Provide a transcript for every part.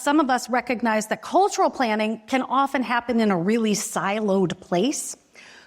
Some of us recognize that cultural planning can often happen in a really siloed place.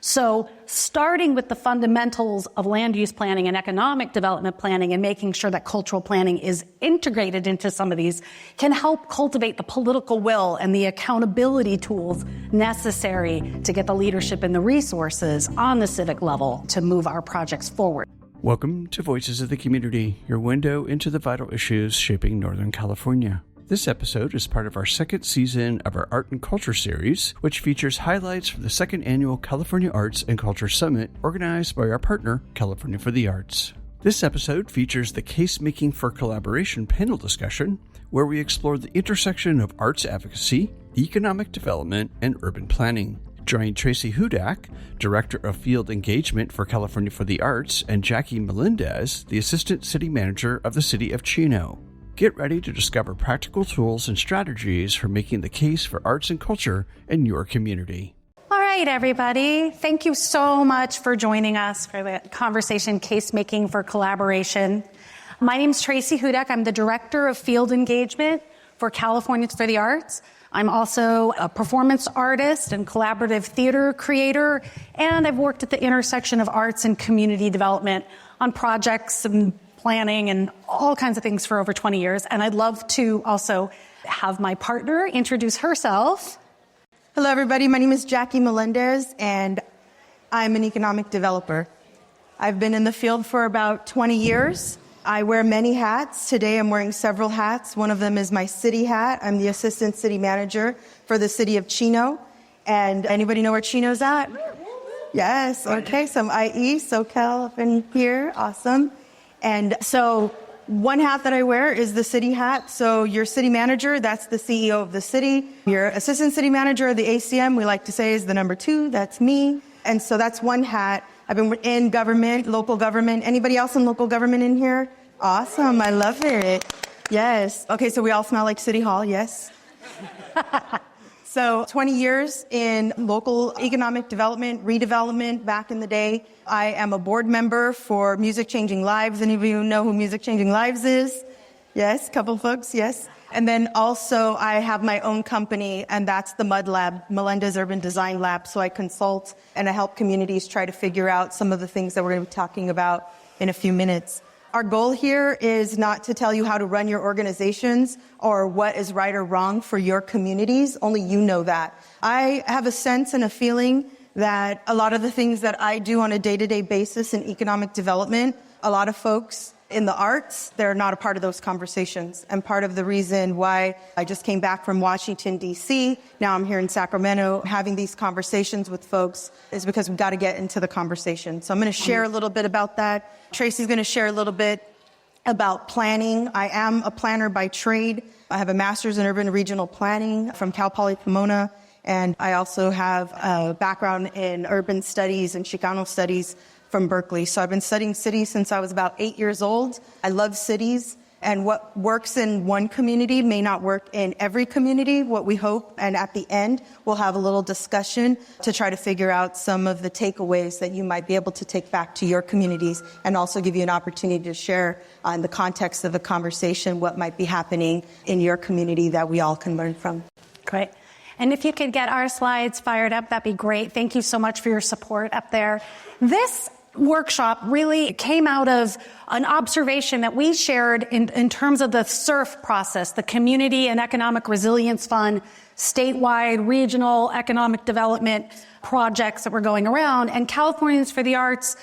So starting with the fundamentals of land use planning and economic development planning and making sure that cultural planning is integrated into some of these can help cultivate the political will and the accountability tools necessary to get the leadership and the resources on the civic level to move our projects forward. Welcome to Voices of the Community, your window into the vital issues shaping Northern California. This episode is part of our second season of our Art and Culture series, which features highlights from the second annual California Arts and Culture Summit organized by our partner, California for the Arts. This episode features the Casemaking for Collaboration panel discussion, where we explore the intersection of arts advocacy, economic development, and urban planning. Join Tracy Hudak, Director of Field Engagement for California for the Arts, and Jackie Melendez, the Assistant City Manager of the City of Chino. Get ready to discover practical tools and strategies for making the case for arts and culture in your community. All right, everybody. Thank you so much for joining us for the conversation Casemaking for Collaboration. My name is Tracy Hudak. I'm the Director of Field Engagement for California for the Arts. I'm also a performance artist and collaborative theater creator, and I've worked at the intersection of arts and community development on projects and planning and all kinds of things for over 20 years. And I'd love to also have my partner introduce herself. Hello, everybody. My name is Jackie Melendez, and I'm an economic developer. I've been in the field for about 20 years. I wear many hats. Today, I'm wearing several hats. One of them is my city hat. I'm the Assistant City Manager for the City of Chino. And anybody know where Chino's at? Yes. Okay. Some IE, SoCal up in here. Awesome. And so one hat that I wear is the city hat. So your city manager, that's the CEO of the city. Your assistant city manager, the ACM, we like to say is the number 2. That's me. And so that's one hat. I've been in government, local government. Anybody else in local government in here? Awesome. I love it. Yes. Okay, so we all smell like City Hall. Yes. So 20 years in local economic development, redevelopment back in the day. I am a board member for Music Changing Lives. Any of you know who Music Changing Lives is? Yes, a couple folks, yes. And then also I have my own company, and that's the MUD Lab, Melendez Urban Design Lab. So I consult and I help communities try to figure out some of the things that we're going to be talking about in a few minutes. Our goal here is not to tell you how to run your organizations or what is right or wrong for your communities. Only you know that. I have a sense and a feeling that a lot of the things that I do on a day-to-day basis in economic development, a lot of folks in the arts, they're not a part of those conversations. And part of the reason why I just came back from Washington, D.C., now I'm here in Sacramento having these conversations with folks is because we've got to get into the conversation. So I'm going to share a little bit about that. Tracy's going to share a little bit about planning. I am a planner by trade. I have a master's in urban regional planning from Cal Poly Pomona. And I also have a background in urban studies and Chicano studies from Berkeley. So I've been studying cities since I was about 8 years old. I love cities. And what works in one community may not work in every community. What we hope, and at the end, we'll have a little discussion to try to figure out some of the takeaways that you might be able to take back to your communities and also give you an opportunity to share in the context of a conversation what might be happening in your community that we all can learn from. Great. And if you could get our slides fired up, that'd be great. Thank you so much for your support up there. This workshop really came out of an observation that we shared in terms of the SURF process, the Community and Economic Resilience Fund, statewide, regional economic development projects that were going around. And Californians for the Arts,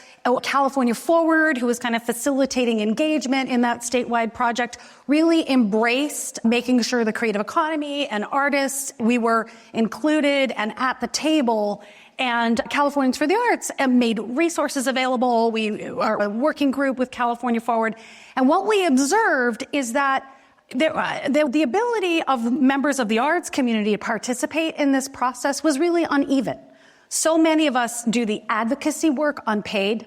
California Forward, who was kind of facilitating engagement in that statewide project, really embraced making sure the creative economy and artists, we were included and at the table. And Californians for the Arts made resources available. We are a working group with California Forward. And what we observed is that the ability of members of the arts community to participate in this process was really uneven. So many of us do the advocacy work unpaid.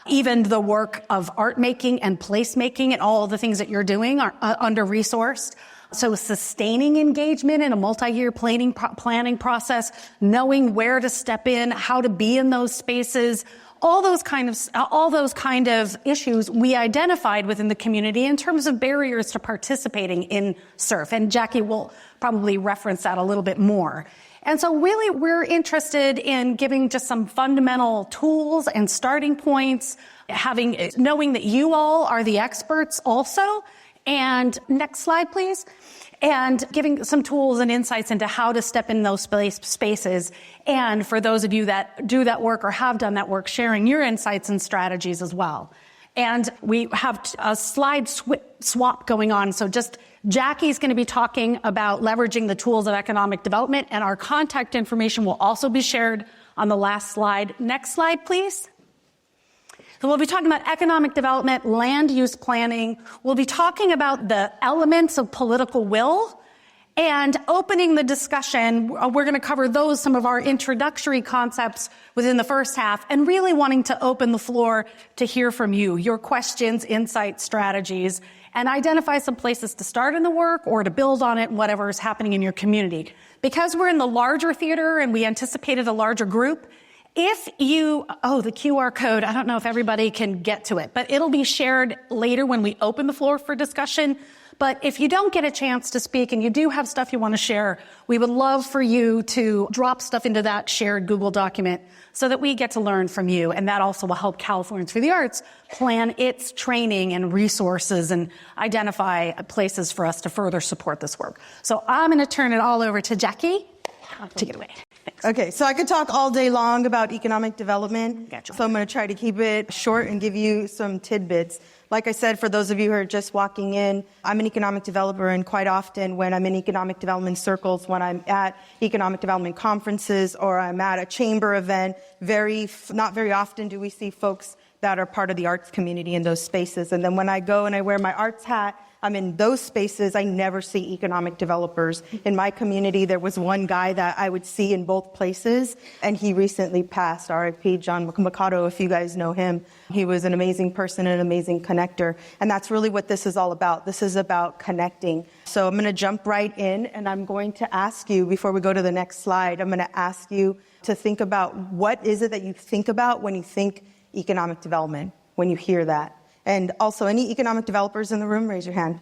Even the work of art making and placemaking and all the things that you're doing are under-resourced. So sustaining engagement in a multi-year planning process, knowing where to step in, how to be in those spaces, all those kind of issues we identified within the community in terms of barriers to participating in SURF. And Jackie will probably reference that a little bit more. And so really we're interested in giving just some fundamental tools and starting points, knowing that you all are the experts also. And next slide, please. And giving some tools and insights into how to step in those spaces. And for those of you that do that work or have done that work, sharing your insights and strategies as well. And we have a slide swap going on. So just Jackie's going to be talking about leveraging the tools of economic development, and our contact information will also be shared on the last slide. Next slide, please. So we'll be talking about economic development, land use planning. We'll be talking about the elements of political will and opening the discussion. We're going to cover some of our introductory concepts within the first half, and really wanting to open the floor to hear from you, your questions, insights, strategies, and identify some places to start in the work or to build on it, whatever is happening in your community. Because we're in the larger theater and we anticipated a larger group, the QR code, I don't know if everybody can get to it, but it'll be shared later when we open the floor for discussion. But if you don't get a chance to speak and you do have stuff you want to share, we would love for you to drop stuff into that shared Google document so that we get to learn from you. And that also will help Californians for the Arts plan its training and resources and identify places for us to further support this work. So I'm going to turn it all over to Jackie. Take it away. Thanks. Okay, so I could talk all day long about economic development. Gotcha. So I'm going to try to keep it short and give you some tidbits. Like I said, for those of you who are just walking in, I'm an economic developer, and quite often when I'm in economic development circles, when I'm at economic development conferences or I'm at a chamber event, not very often do we see folks that are part of the arts community in those spaces. And then when I go and I wear my arts hat, I'm in those spaces, I never see economic developers. In my community, there was one guy that I would see in both places, and he recently passed, RIP, John Mikado, if you guys know him. He was an amazing person and an amazing connector, and that's really what this is all about. This is about connecting. So I'm going to jump right in, and I'm going to ask you, before we go to the next slide, I'm going to ask you to think about what is it that you think about when you think economic development, when you hear that. And also, any economic developers in the room, raise your hand.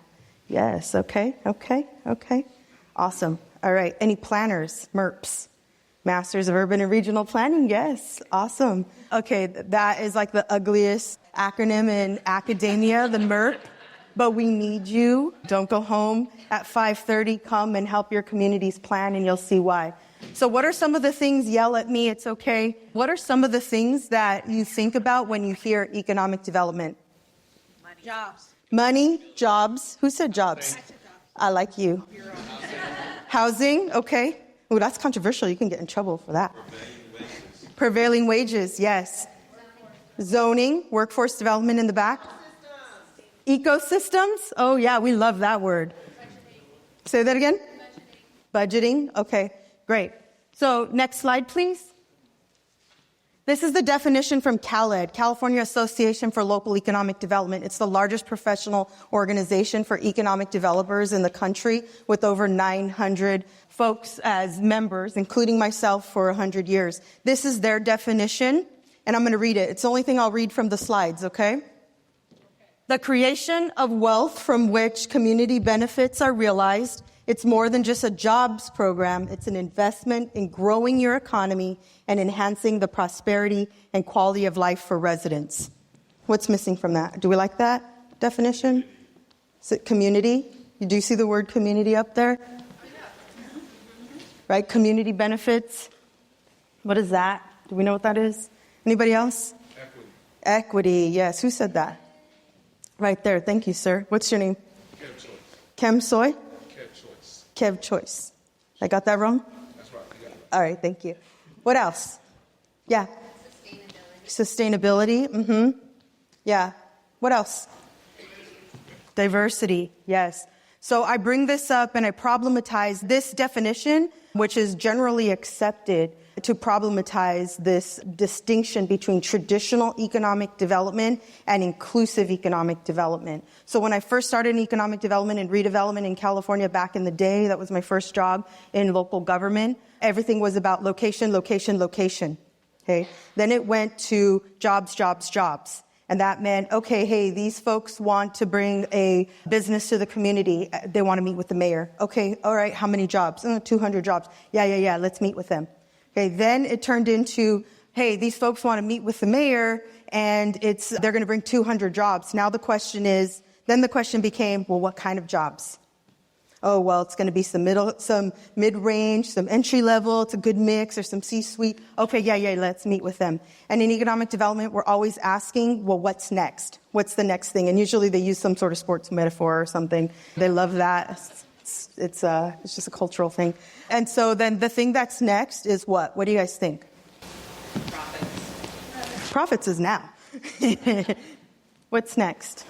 Yes, okay. Awesome. All right, any planners, MERPs? Masters of Urban and Regional Planning, yes, awesome. Okay, that is like the ugliest acronym in academia, the MERP. But we need you. Don't go home at 5:30. Come and help your communities plan, and you'll see why. So what are some of the things, yell at me, it's okay. What are some of the things that you think about when you hear economic development? Jobs. Money, jobs. Who said jobs? I like you. Housing, okay. Oh, that's controversial. You can get in trouble for that. Prevailing wages, yes. Zoning, workforce development in the back. Ecosystems. Oh, yeah, we love that word. Say that again. Budgeting. Okay, great. So next slide, please. This is the definition from CalEd, California Association for Local Economic Development. It's the largest professional organization for economic developers in the country, with over 900 folks as members, including myself, for 100 years. This is their definition, and I'm going to read it. It's the only thing I'll read from the slides, okay? The creation of wealth from which community benefits are realized. It's more than just a jobs program. It's an investment in growing your economy and enhancing the prosperity and quality of life for residents. What's missing from that? Do we like that definition? Is it community? Do you see the word community up there? Right? Community benefits. What is that? Do we know what that is? Anybody else? Equity. Equity, yes. Who said that? Right there. Thank you, sir. What's your name? Kev Choice. Kem Soy? Kev Choice. Kev Choice. I got that wrong? That's right. You got it. All right, thank you. What else? Yeah. Sustainability. Mm-hmm. Yeah. What else? Diversity. Yes. So I bring this up and I problematize this definition, which is generally accepted, to problematize this distinction between traditional economic development and inclusive economic development. So when I first started in economic development and redevelopment in California back in the day, that was my first job in local government, everything was about location, location, location. Okay. Then it went to jobs, jobs, jobs. And that meant, okay, hey, these folks want to bring a business to the community. They want to meet with the mayor. Okay, all right, how many jobs? 200 jobs. Yeah, let's meet with them. Okay, then it turned into, hey, these folks want to meet with the mayor, and they're going to bring 200 jobs. Now the question became, well, what kind of jobs? Oh, well, it's going to be some mid-range, some entry-level, it's a good mix, or some C-suite. Okay, yeah, let's meet with them. And in economic development, we're always asking, well, what's next? What's the next thing? And usually they use some sort of sports metaphor or something. They love that. It's just a cultural thing. And so then the thing that's next is what? What do you guys think? Profits. Profits is now. What's next?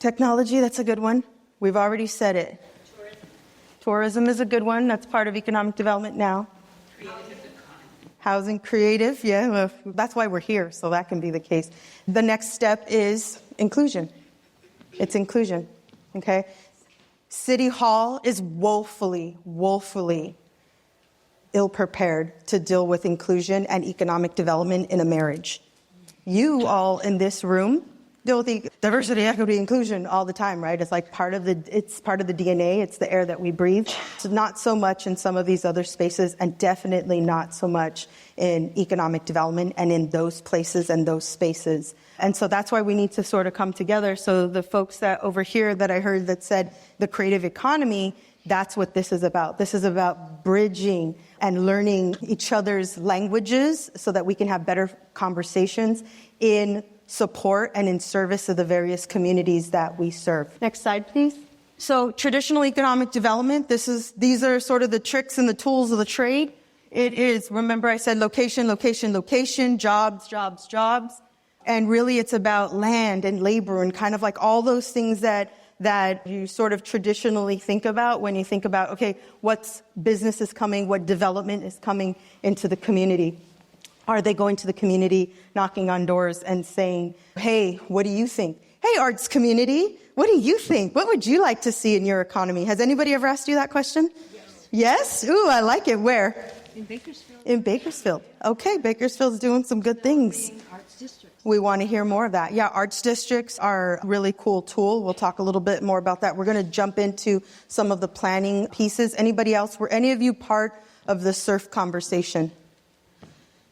Technology, that's a good one. We've already said it. Tourism is a good one. That's part of economic development now. Housing, creative. Yeah, well, that's why we're here, so that can be the case. The next step is inclusion. It's inclusion, okay? City Hall is woefully ill-prepared to deal with inclusion and economic development in a marriage. You all in this room deal with diversity, equity, inclusion all the time, right? It's like part of the DNA. It's the air that we breathe. So not so much in some of these other spaces, and definitely not so much in economic development and in those places and those spaces. And so that's why we need to sort of come together. So the folks that over here that I heard that said the creative economy, that's what this is about. This is about bridging and learning each other's languages so that we can have better conversations in support and in service of the various communities that we serve. Next slide, please. So traditional economic development, these are sort of the tricks and the tools of the trade. It is, remember I said location, location, location, jobs, jobs, jobs. And really it's about land and labor and kind of like all those things that you sort of traditionally think about when you think about, okay, what business is coming, what development is coming into the community. Are they going to the community, knocking on doors and saying, hey, what do you think? Hey, arts community, what do you think? What would you like to see in your economy? Has anybody ever asked you that question? Yes? Ooh, I like it. Where? In Bakersfield. In Bakersfield. Okay, Bakersfield's doing some good things. Arts districts. We want to hear more of that. Yeah, arts districts are a really cool tool. We'll talk a little bit more about that. We're going to jump into some of the planning pieces. Anybody else? Were any of you part of the surf conversation?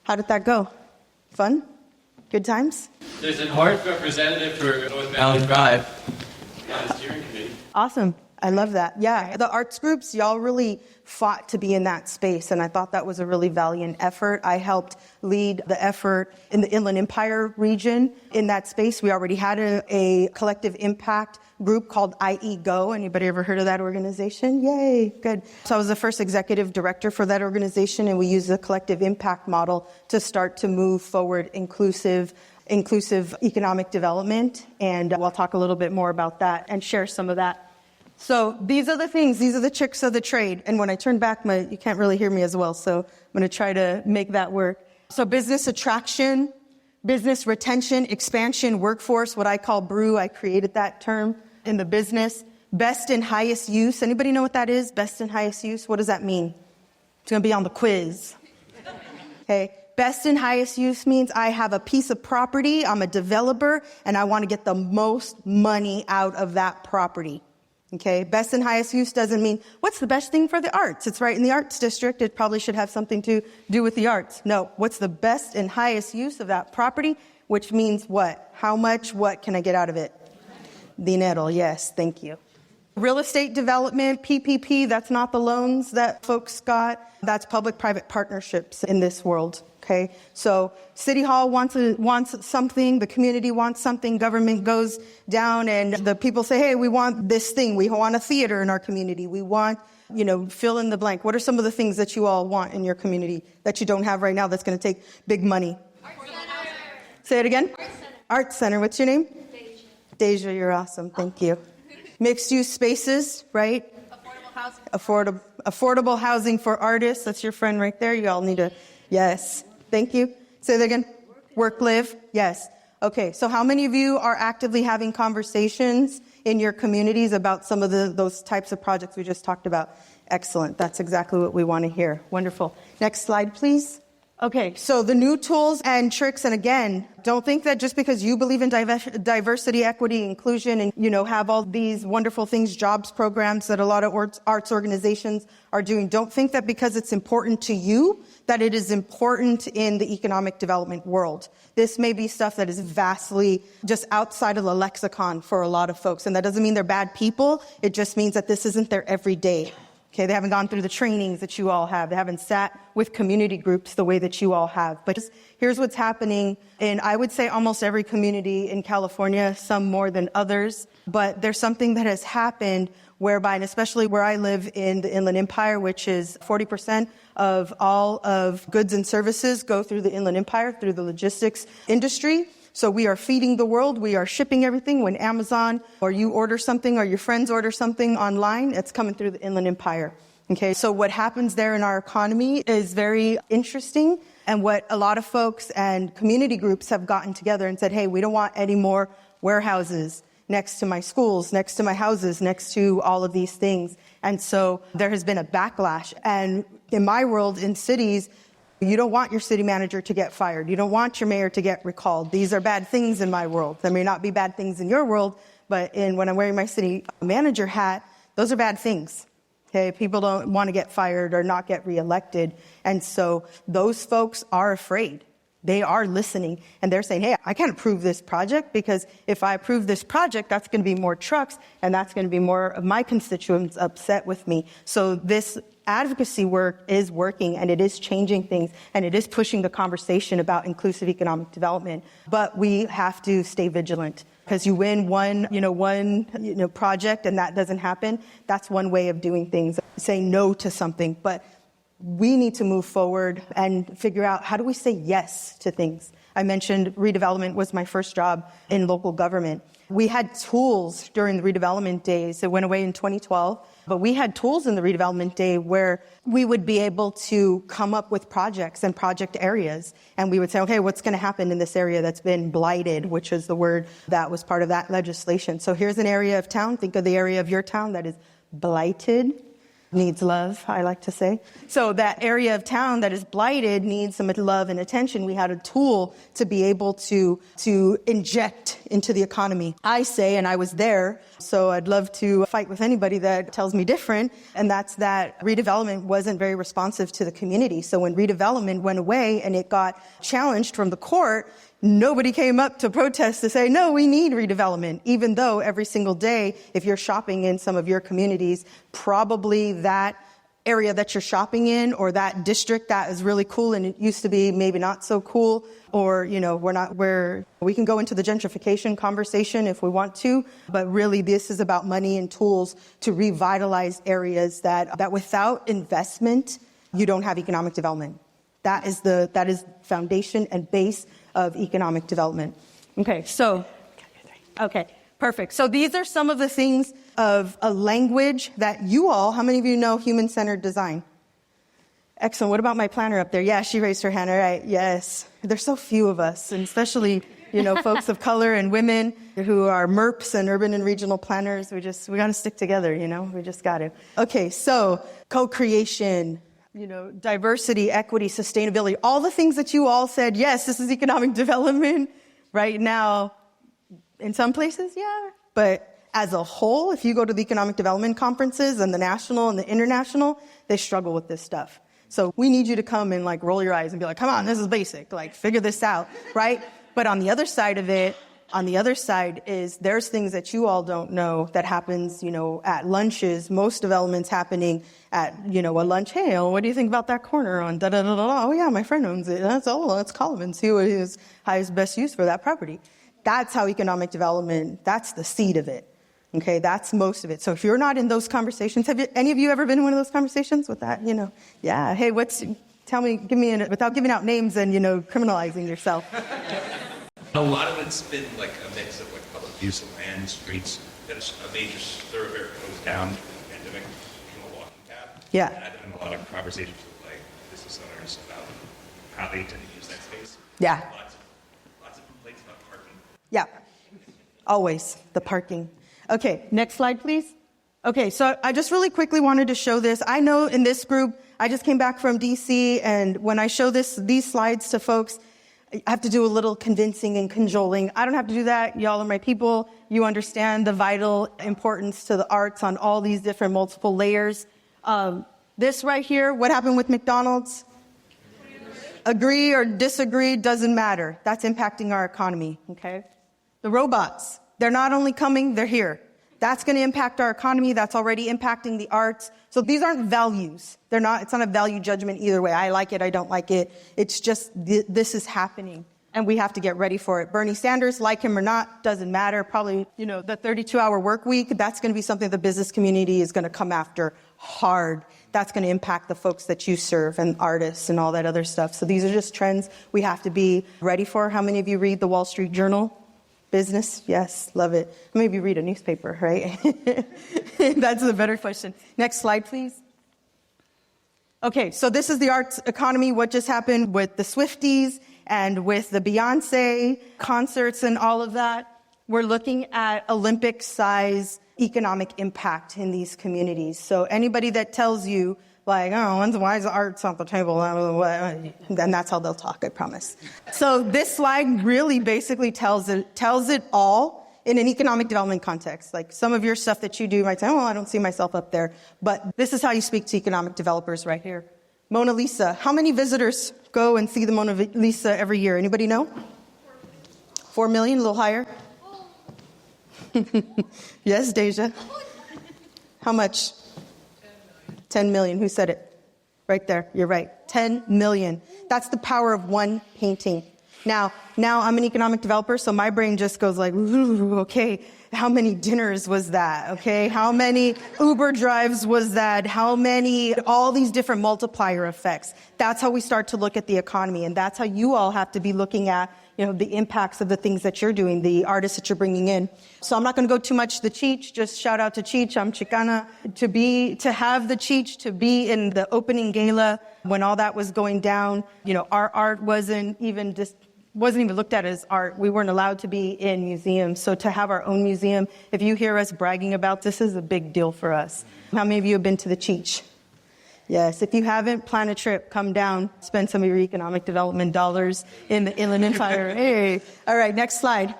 How did that go? Fun? Good times? There's an art representative for North Valley Drive on the steering committee. Awesome. I love that. Yeah, the arts groups, y'all really fought to be in that space, and I thought that was a really valiant effort. I helped lead the effort in the Inland Empire region in that space. We already had a collective impact group called IE Go. Anybody ever heard of that organization? Yay, good. So I was the first executive director for that organization, and we used the collective impact model to start to move forward inclusive economic development, and we'll talk a little bit more about that and share some of that. So these are the things, these are the tricks of the trade. And when I turn back, you can't really hear me as well, so I'm going to try to make that work. So business attraction, business retention, expansion, workforce, what I call BREW, I created that term in the business. Best and highest use, anybody know what that is? Best and highest use, what does that mean? It's going to be on the quiz. Okay. Best and highest use means I have a piece of property, I'm a developer, and I want to get the most money out of that property. Okay, best and highest use doesn't mean, what's the best thing for the arts? It's right in the arts district. It probably should have something to do with the arts. No, what's the best and highest use of that property? Which means what? How much? What can I get out of it? Dinero, yes, thank you. Real estate development, PPP, that's not the loans that folks got. That's public-private partnerships in this world. Okay, so City Hall wants something, the community wants something, government goes down and the people say, hey, we want this thing. We want a theater in our community. We want, fill in the blank. What are some of the things that you all want in your community that you don't have right now that's going to take big money? Say it again. Arts Center. What's your name? Deja, you're awesome. Thank you. Mixed use spaces, right? Affordable housing. Affordable housing for artists. That's your friend right there. You all need to, yes. Thank you. Say that again. Work, live. Yes. Okay. So how many of you are actively having conversations in your communities about some of those types of projects we just talked about? Excellent. That's exactly what we want to hear. Wonderful. Next slide, please. Okay, so the new tools and tricks, and again, don't think that just because you believe in diversity, equity, inclusion, and, have all these wonderful things, jobs programs that a lot of arts organizations are doing, don't think that because it's important to you, that it is important in the economic development world. This may be stuff that is vastly just outside of the lexicon for a lot of folks, and that doesn't mean they're bad people. It just means that this isn't their everyday. Okay, they haven't gone through the trainings that you all have. They haven't sat with community groups the way that you all have. But here's what's happening in, I would say, almost every community in California, some more than others. But there's something that has happened whereby, and especially where I live in the Inland Empire, which is 40% of all of goods and services go through the Inland Empire, through the logistics industry. So we are feeding the world. We are shipping everything. When Amazon or you order something or your friends order something online, it's coming through the Inland Empire. Okay, so what happens there in our economy is very interesting. And what a lot of folks and community groups have gotten together and said, hey, we don't want any more warehouses next to my schools, next to my houses, next to all of these things. And so there has been a backlash. And in my world, in cities, you don't want your city manager to get fired. You don't want your mayor to get recalled. These are bad things in my world. There may not be bad things in your world, but when I'm wearing my city manager hat, those are bad things. Okay, people don't want to get fired or not get reelected. And so those folks are afraid. They are listening, and they're saying, hey, I can't approve this project because if I approve this project, that's going to be more trucks, and that's going to be more of my constituents upset with me. So this advocacy work is working, and it is changing things, and it is pushing the conversation about inclusive economic development. But we have to stay vigilant, because you win one project and that doesn't happen. That's one way of doing things, saying no to something. But we need to move forward and figure out, how do we say yes to things? I mentioned redevelopment was my first job in local government. We had tools during the redevelopment days. It went away in 2012. But we had tools in the redevelopment day where we would be able to come up with projects and project areas. And we would say, okay, what's going to happen in this area that's been blighted, which is the word that was part of that legislation. So here's an area of town. Think of the area of your town that is blighted. Needs love, I like to say. So that area of town that is blighted needs some love and attention. We had a tool to be able to inject into the economy. I say, and I was there, so I'd love to fight with anybody that tells me different, and that's that redevelopment wasn't very responsive to the community. So when redevelopment went away and it got challenged from the court, nobody came up to protest to say, no, we need redevelopment, even though every single day, if you're shopping in some of your communities, probably that area that you're shopping in or that district that is really cool and it used to be maybe not so cool, or, we can go into the gentrification conversation if we want to, but really this is about money and tools to revitalize areas that without investment, you don't have economic development. That is foundation and base of economic development. Okay, perfect. So these are some of the things of a language that you all, how many of you know human-centered design? Excellent. What about my planner up there? Yeah, she raised her hand. All right, yes. There's so few of us, and especially, folks of color and women who are MERPs and urban and regional planners. We got to stick together, we just got to. Okay, so co-creation, diversity, equity, sustainability, all the things that you all said, yes, this is economic development right now. In some places, yeah. But as a whole, if you go to the economic development conferences and the national and the international, they struggle with this stuff. So we need you to come and roll your eyes and be like, come on, this is basic, figure this out, right? But on the other side of it, is there's things that you all don't know that happens, at lunches, most developments happening at, a lunch. Hey, what do you think about that corner on da-da-da-da-da? Oh, yeah, my friend owns it. Let's call him and see what his highest best use for that property. That's how economic development, that's the seed of it. Okay, that's most of it. So if you're not in those conversations, any of you ever been in one of those conversations with that, Yeah, hey, give me, without giving out names and, criminalizing yourself. A lot of it's been a mix of public use of land, streets, that a major thoroughfare goes down during the pandemic, a walking path. Yeah. And I've been in a lot of conversations with business owners about how they tend to use that space. Yeah. Lots of complaints about parking. Yeah. Always the parking. Okay, next slide, please. Okay, so I just really quickly wanted to show this. I know in this group, I just came back from DC, and when I show these slides to folks, I have to do a little convincing and cajoling. I don't have to do that. Y'all are my people. You understand the vital importance to the arts on all these different multiple layers. This right here, what happened with McDonald's? Agree or disagree, doesn't matter. That's impacting our economy, okay? The robots, they're not only coming, they're here. That's going to impact our economy. That's already impacting the arts. So these aren't values. It's not a value judgment either way. I like it, I don't like it. It's just this is happening, and we have to get ready for it. Bernie Sanders, like him or not, doesn't matter. Probably, the 32-hour work week, that's going to be something the business community is going to come after hard. That's going to impact the folks that you serve and artists and all that other stuff. So these are just trends we have to be ready for. How many of you read the Wall Street Journal? Business? Yes, love it. Maybe read a newspaper, right? That's the better question. Next slide, please. Okay, so this is the arts economy, what just happened with the Swifties and with the Beyonce concerts and all of that. We're looking at Olympic-size economic impact in these communities. So anybody that tells you, like, oh, why is the arts on the table? Then that's how they'll talk, I promise. So this slide really basically tells it all in an economic development context. Like some of your stuff that you do might say, oh, I don't see myself up there. But this is how you speak to economic developers right here. Mona Lisa. How many visitors go and see the Mona Lisa every year? Anybody know? 4 million, a little higher? Yes, Deja. How much? 10 million. Who said it? Right there. You're right. 10 million. That's the power of one painting. Now I'm an economic developer, so my brain just goes like, ooh, okay, how many dinners was that? Okay, how many Uber drives was that? How many, all these different multiplier effects. That's how we start to look at the economy, and that's how you all have to be looking at the impacts of the things that you're doing, the artists that you're bringing in. So I'm not going to go too much to the Cheech, just shout out to Cheech. I'm Chicana. To have the Cheech, to be in the opening gala when all that was going down, our art wasn't even looked at as art. We weren't allowed to be in museums. So to have our own museum, if you hear us bragging about this, is a big deal for us. How many of you have been to the Cheech? Yes, if you haven't, plan a trip, come down, spend some of your economic development dollars in the Inland Empire. Hey. All right, next slide.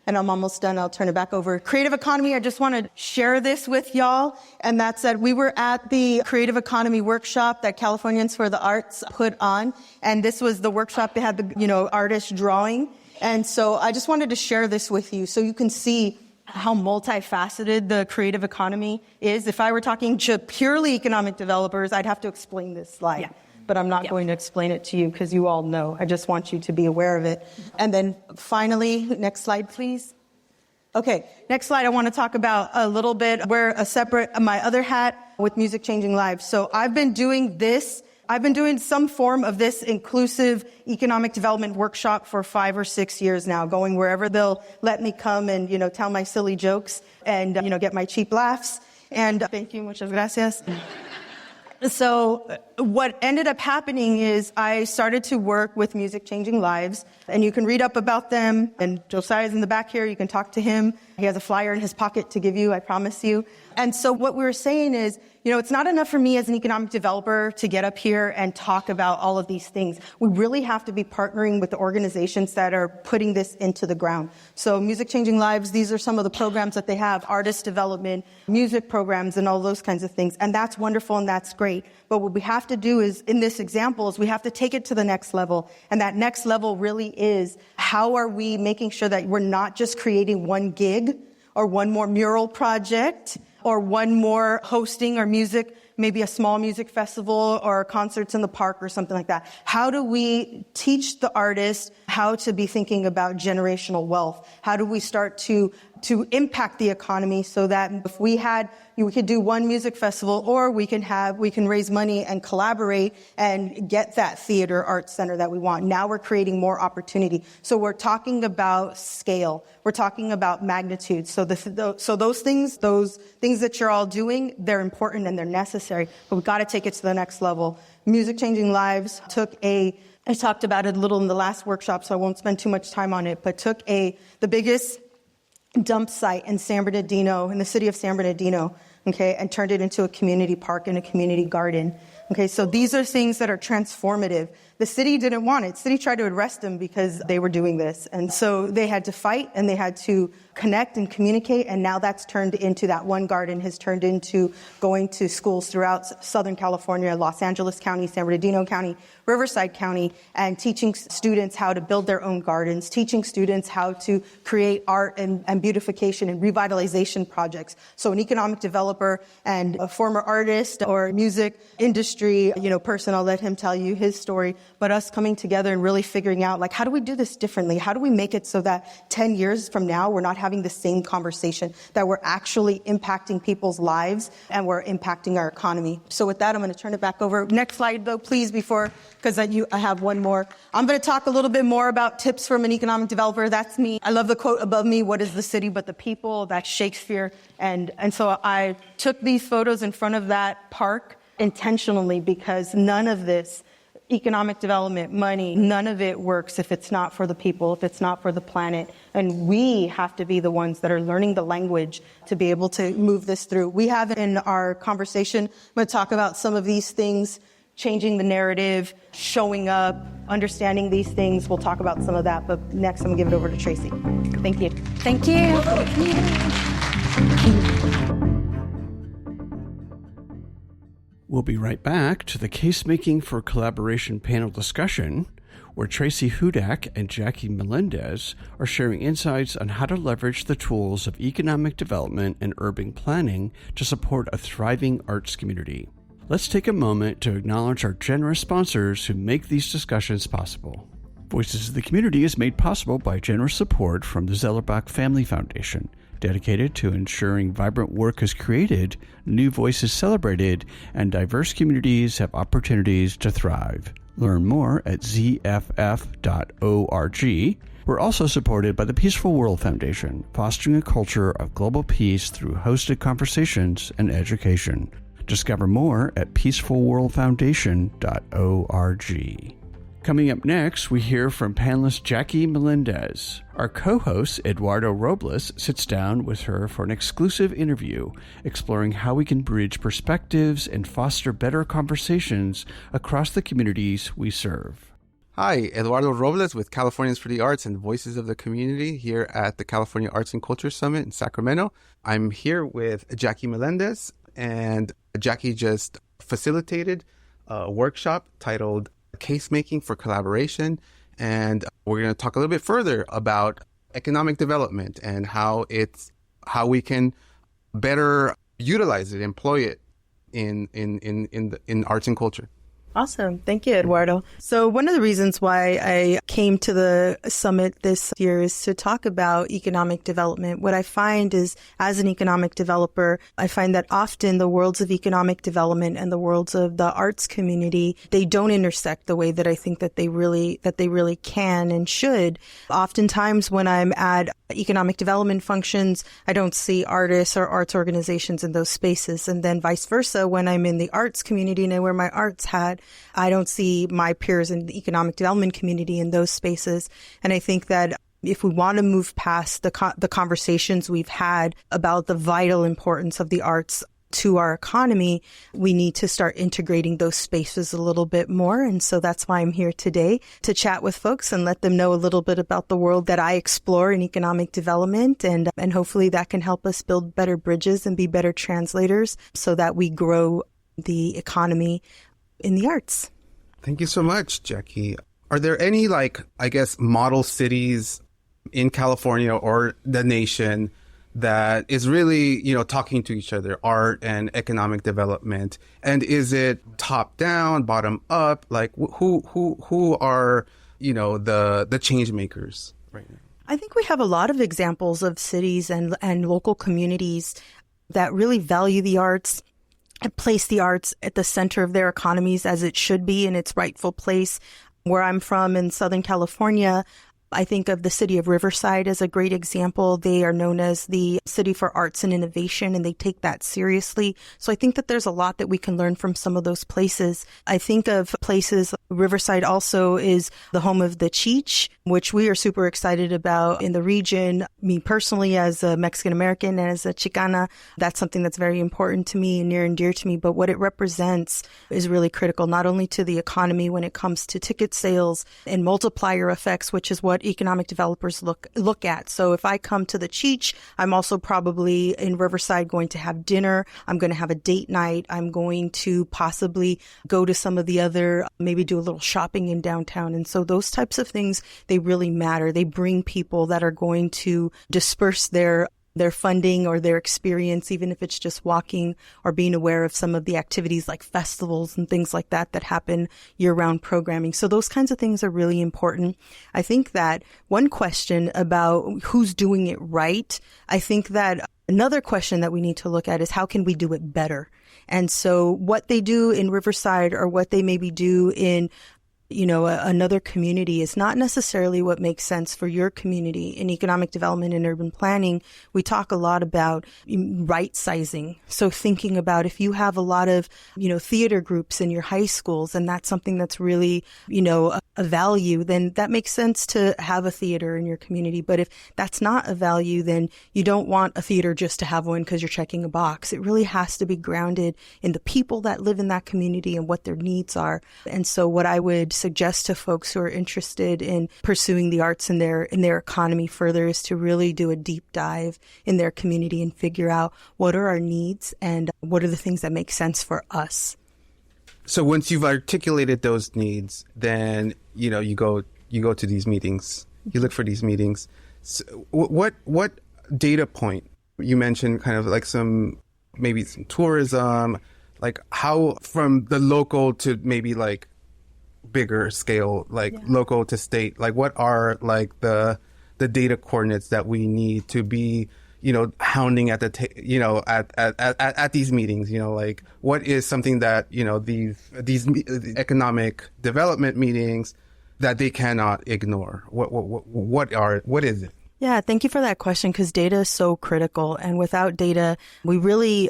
And I'm almost done. I'll turn it back over. Creative economy, I just want to share this with y'all. And that's that we were at the Creative Economy workshop that Californians for the Arts put on. And this was the workshop that had the, artist drawing. And so I just wanted to share this with you so you can see how multifaceted the creative economy is. If I were talking to purely economic developers, I'd have to explain this slide. Yeah. But I'm not going to explain it to you because you all know. I just want you to be aware of it. And then finally, next slide, please. Okay, next slide, I want to talk about a little bit, my other hat with Music Changing Lives. So I've been doing some form of this inclusive economic development workshop for 5 or 6 years now, going wherever they'll let me come and, tell my silly jokes and, get my cheap laughs. And thank you, muchas gracias. So what ended up happening is I started to work with Music Changing Lives, and you can read up about them. And Josiah's in the back here. You can talk to him. He has a flyer in his pocket to give you, I promise you. And so what we were saying is, it's not enough for me as an economic developer to get up here and talk about all of these things. We really have to be partnering with the organizations that are putting this into the ground. So Music Changing Lives, these are some of the programs that they have, artist development, music programs, and all those kinds of things. And that's wonderful and that's great. But what we have to do is, in this example, is we have to take it to the next level. And that next level really is, how are we making sure that we're not just creating one gig or one more mural project or one more hosting or music, maybe a small music festival or concerts in the park or something like that. How do we teach the artists how to be thinking about generational wealth? How do we start to impact the economy so that if we could do one music festival, or we can raise money and collaborate and get that theater arts center that we want. Now we're creating more opportunity. So we're talking about scale. We're talking about magnitude. So those things that you're all doing, they're important and they're necessary, but we've got to take it to the next level. Music Changing Lives I talked about it a little in the last workshop, so I won't spend too much time on it, but took the biggest dump site in San Bernardino, in the city of San Bernardino, okay, and turned it into a community park and a community garden. Okay, so these are things that are transformative. The city didn't want it. The city tried to arrest them because they were doing this. And so they had to fight and they had to connect and communicate. And now that's turned into, that one garden has turned into going to schools throughout Southern California, Los Angeles County, San Bernardino County, Riverside County, and teaching students how to build their own gardens, teaching students how to create art and beautification and revitalization projects. So an economic developer and a former artist or music industry, person, I'll let him tell you his story, but us coming together and really figuring out, like, how do we do this differently? How do we make it so that 10 years from now, we're not having the same conversation, that we're actually impacting people's lives and we're impacting our economy? So with that, I'm going to turn it back over. Next slide, though, please, because I have one more. I'm going to talk a little bit more about tips from an economic developer. That's me. I love the quote above me, what is the city but the people? That's Shakespeare. And so I took these photos in front of that park intentionally because none of this economic development, money, none of it works if it's not for the people, if it's not for the planet. And we have to be the ones that are learning the language to be able to move this through. We have in our conversation, I'm going to talk about some of these things, changing the narrative, showing up, understanding these things. We'll talk about some of that. But next, I'm going to give it over to Tracy. Thank you. Thank you. We'll be right back to the Casemaking for Collaboration panel discussion, where Tracy Hudak and Jackie Melendez are sharing insights on how to leverage the tools of economic development and urban planning to support a thriving arts community. Let's take a moment to acknowledge our generous sponsors who make these discussions possible. Voices of the Community is made possible by generous support from the Zellerbach Family Foundation, dedicated to ensuring vibrant work is created, new voices celebrated, and diverse communities have opportunities to thrive. Learn more at zff.org. We're also supported by the Peaceful World Foundation, fostering a culture of global peace through hosted conversations and education. Discover more at peacefulworldfoundation.org. Coming up next, we hear from panelist Jackie Melendez. Our co-host, Eduardo Robles, sits down with her for an exclusive interview, exploring how we can bridge perspectives and foster better conversations across the communities we serve. Hi, Eduardo Robles with Californians for the Arts and Voices of the Community here at the California Arts and Culture Summit in Sacramento. I'm here with Jackie Melendez, and Jackie just facilitated a workshop titled Casemaking for Collaboration, and we're going to talk a little bit further about economic development and how we can better utilize it, employ it in arts and culture. Awesome. Thank you, Eduardo. So one of the reasons why I came to the summit this year is to talk about economic development. What I find is, as an economic developer, I find that often the worlds of economic development and the worlds of the arts community, they don't intersect the way that I think that they really can and should. Oftentimes when I'm at economic development functions, I don't see artists or arts organizations in those spaces. And then vice versa, when I'm in the arts community and I wear my arts hat, I don't see my peers in the economic development community in those spaces. And I think that if we want to move past the conversations we've had about the vital importance of the arts to our economy, we need to start integrating those spaces a little bit more. And so that's why I'm here today, to chat with folks and let them know a little bit about the world that I explore in economic development. And hopefully that can help us build better bridges and be better translators so that we grow the economy in the arts. Thank you so much, Jackie. Are there any, model cities in California or the nation that is really, talking to each other, art and economic development? And is it top down, bottom up? Like who are, the change makers right now? I think we have a lot of examples of cities and local communities that really value the arts and place the arts at the center of their economies as it should be in its rightful place. Where I'm from in Southern California, I think of the city of Riverside as a great example. They are known as the City for Arts and Innovation, and they take that seriously. So I think that there's a lot that we can learn from some of those places. I think of places, Riverside also is the home of the Cheech, which we are super excited about in the region. Me personally, as a Mexican American and as a Chicana, that's something that's very important to me and near and dear to me. But what it represents is really critical, not only to the economy when it comes to ticket sales and multiplier effects, which is what economic developers look at. So if I come to the Cheech, I'm also probably in Riverside going to have dinner. I'm going to have a date night. I'm going to possibly go to some of the other, maybe do a little shopping in downtown. And so those types of things, they really matter. They bring people that are going to disperse their funding or their experience, even if it's just walking or being aware of some of the activities like festivals and things like that happen year-round programming. So those kinds of things are really important. I think that one question about who's doing it right, I think that another question that we need to look at is how can we do it better? And so what they do in Riverside or what they maybe do in another community is not necessarily what makes sense for your community. In economic development and urban planning, we talk a lot about right sizing. So thinking about if you have a lot of, theater groups in your high schools, and that's something that's really, a value, then that makes sense to have a theater in your community. But if that's not a value, then you don't want a theater just to have one because you're checking a box. It really has to be grounded in the people that live in that community and what their needs are. And so what I would suggest to folks who are interested in pursuing the arts in their economy further is to really do a deep dive in their community and figure out what are our needs and what are the things that make sense for us. So once you've articulated those needs, then you go to these meetings. You look for these meetings. So what data point? You mentioned kind of like maybe some tourism, like how from the local to maybe like bigger scale, like local to state. Like what are like the data coordinates that we need to be hounding at at these meetings, like what is something that, these economic development meetings that they cannot ignore? What is it? Yeah, thank you for that question, because data is so critical. And without data, we really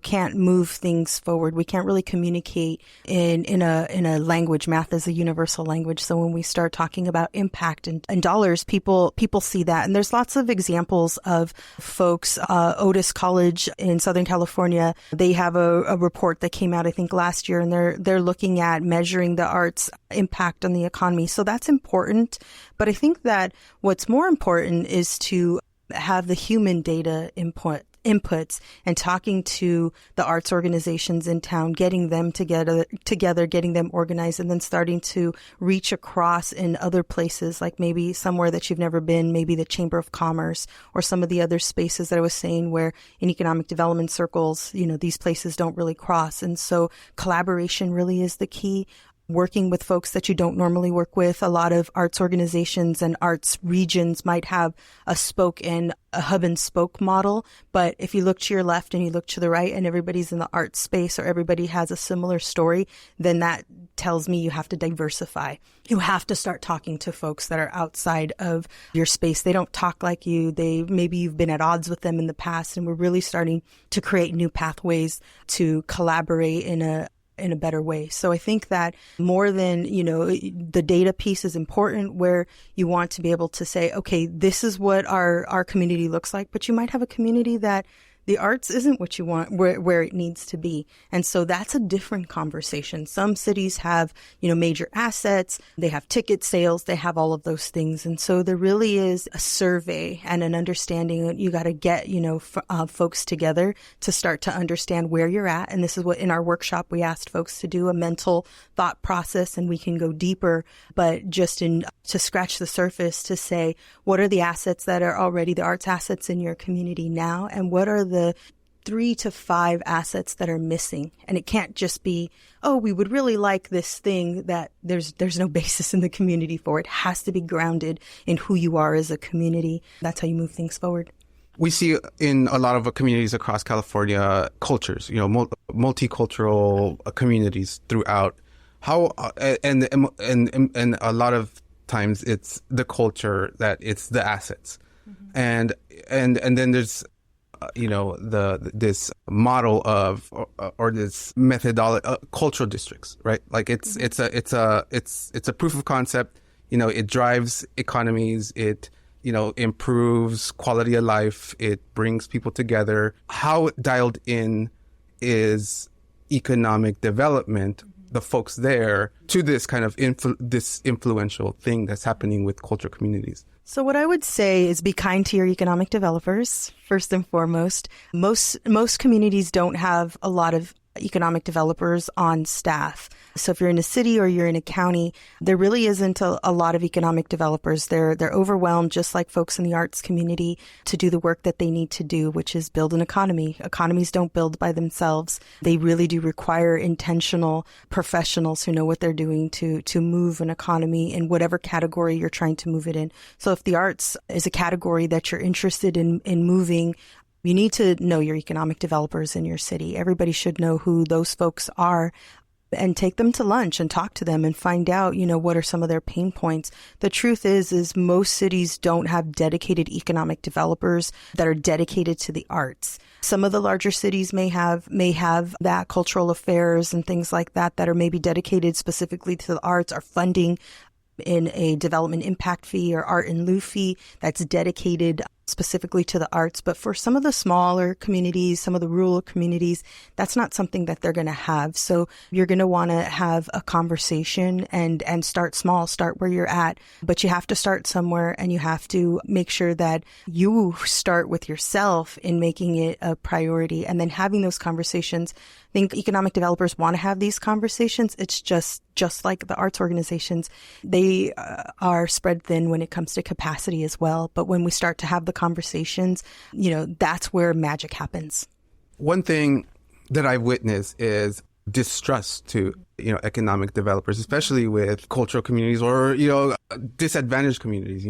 can't move things forward. We can't really communicate in a language. Math is a universal language. So when we start talking about impact and dollars, people see that. And there's lots of examples of folks. Otis College in Southern California, they have a report that came out, I think, last year, and they're looking at measuring the arts impact on the economy. So that's important. But I think that what's more important is to have the human data inputs and talking to the arts organizations in town, getting them together, getting them organized, and then starting to reach across in other places, like maybe somewhere that you've never been, maybe the Chamber of Commerce or some of the other spaces that I was saying where in economic development circles, these places don't really cross. And so collaboration really is the key. Working with folks that you don't normally work with. A lot of arts organizations and arts regions might have a hub and spoke model. But if you look to your left and you look to the right and everybody's in the art space or everybody has a similar story, then that tells me you have to diversify. You have to start talking to folks that are outside of your space. They don't talk like you. Maybe you've been at odds with them in the past, and we're really starting to create new pathways to collaborate in a better way. So I think that more than, the data piece is important, where you want to be able to say, okay, this is what our community looks like, but you might have a community that the arts isn't what you want, where it needs to be. And so that's a different conversation. Some cities have, major assets, they have ticket sales, they have all of those things. And so there really is a survey and an understanding. You got to get, folks together to start to understand where you're at. And this is what in our workshop, we asked folks to do a mental thought process, and we can go deeper, but just to scratch the surface to say, what are the assets that are already the arts assets in your community now? And what are the 3 to 5 assets that are missing? And it can't just be, we would really like this thing that there's no basis in the community for. It has to be grounded in who you are as a community. That's how you move things forward. We see in a lot of communities across California, cultures, multicultural communities throughout. How and a lot of times it's the culture, that it's the assets. And then there's this model of or this methodology, cultural districts, right? Like it's a proof of concept. It drives economies. It improves quality of life. It brings people together. How dialed in is economic development, the folks there, to this kind of this influential thing that's happening with cultural communities? So what I would say is be kind to your economic developers, first and foremost. Most communities don't have a lot of economic developers on staff. So if you're in a city or you're in a county, there really isn't a lot of economic developers. They're overwhelmed, just like folks in the arts community, to do the work that they need to do, which is build an economy. Economies don't build by themselves. They really do require intentional professionals who know what they're doing to move an economy in whatever category you're trying to move it in. So if the arts is a category that you're interested in moving, you need to know your economic developers in your city. Everybody should know who those folks are, and take them to lunch and talk to them and find out, what are some of their pain points. The truth is most cities don't have dedicated economic developers that are dedicated to the arts. Some of the larger cities may have that, cultural affairs and things like that are maybe dedicated specifically to the arts, or funding in a development impact fee or art in lieu fee that's dedicated specifically to the arts. But for some of the smaller communities, some of the rural communities, that's not something that they're going to have. So you're going to want to have a conversation and start small, start where you're at. But you have to start somewhere, and you have to make sure that you start with yourself in making it a priority, and then having those conversations. I think economic developers want to have these conversations. It's just like the arts organizations, they are spread thin when it comes to capacity as well. But when we start to have the conversations, that's where magic happens. One thing that I've witnessed is distrust to, economic developers, especially with cultural communities or, disadvantaged communities,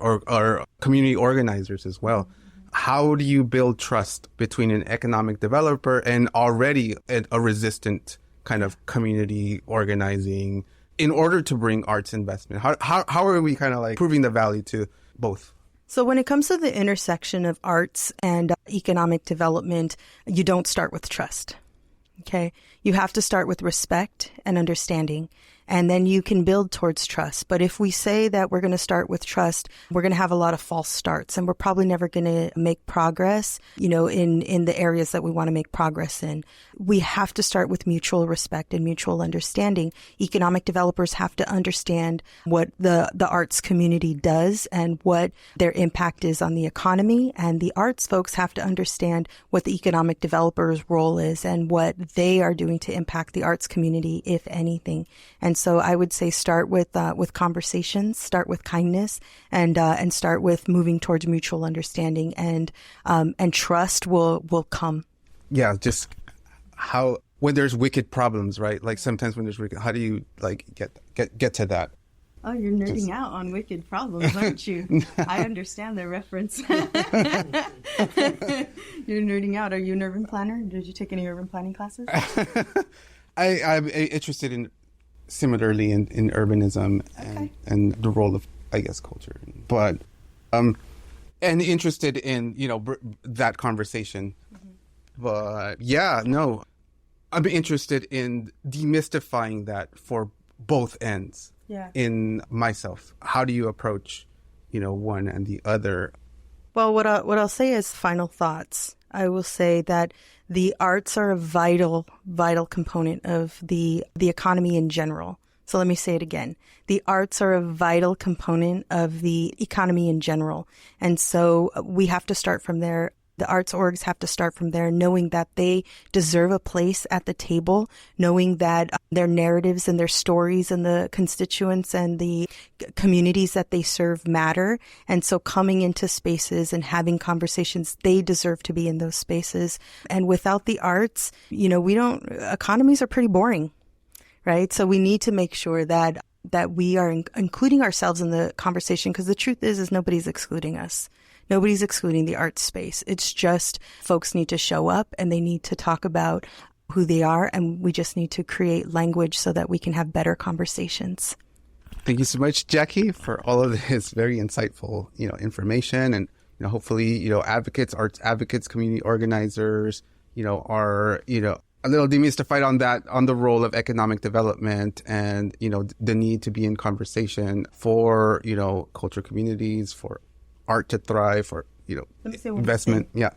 or community organizers as well. How do you build trust between an economic developer and already a resistant kind of community organizing in order to bring arts investment? How are we kind of like proving the value to both? So when it comes to the intersection of arts and economic development, you don't start with trust. Okay. You have to start with respect and understanding, and then you can build towards trust. But if we say that we're going to start with trust, we're going to have a lot of false starts, and we're probably never going to make progress, in the areas that we want to make progress in. We have to start with mutual respect and mutual understanding. Economic developers have to understand what the arts community does and what their impact is on the economy. And the arts folks have to understand what the economic developers' role is and what they are doing to impact the arts community, if anything. And so I would say start with conversations, start with kindness, and start with moving towards mutual understanding, and trust will come. Yeah, just how when there's wicked problems, right? Like sometimes when there's wicked, how do you like get to that? Oh, you're nerding out on wicked problems, aren't you? I understand the reference. You're nerding out. Are you an urban planner? Did you take any urban planning classes? I'm interested in similarly in urbanism and the role of, I guess, culture, but and interested in that conversation. But I'm interested in demystifying that for both ends. Yeah. In myself, how do you approach, one and the other? Well, what I'll say is final thoughts. I will say that the arts are a vital component of the economy in general. So let me say it again. The arts are a vital component of the economy in general. And so we have to start from there. The arts orgs have to start from there, knowing that they deserve a place at the table, knowing that their narratives and their stories and the constituents and the communities that they serve matter. And so coming into spaces and having conversations, they deserve to be in those spaces. And without the arts, economies are pretty boring, right? So we need to make sure that we are including ourselves in the conversation, because the truth is nobody's excluding us. Nobody's excluding the art space. It's just folks need to show up and they need to talk about who they are, and we just need to create language so that we can have better conversations. Thank you so much, Jackie, for all of this very insightful, information. And, hopefully, advocates, arts advocates, community organizers, are, a little demystified on the role of economic development and, the need to be in conversation for, culture communities, for art to thrive, for, investment. Yeah.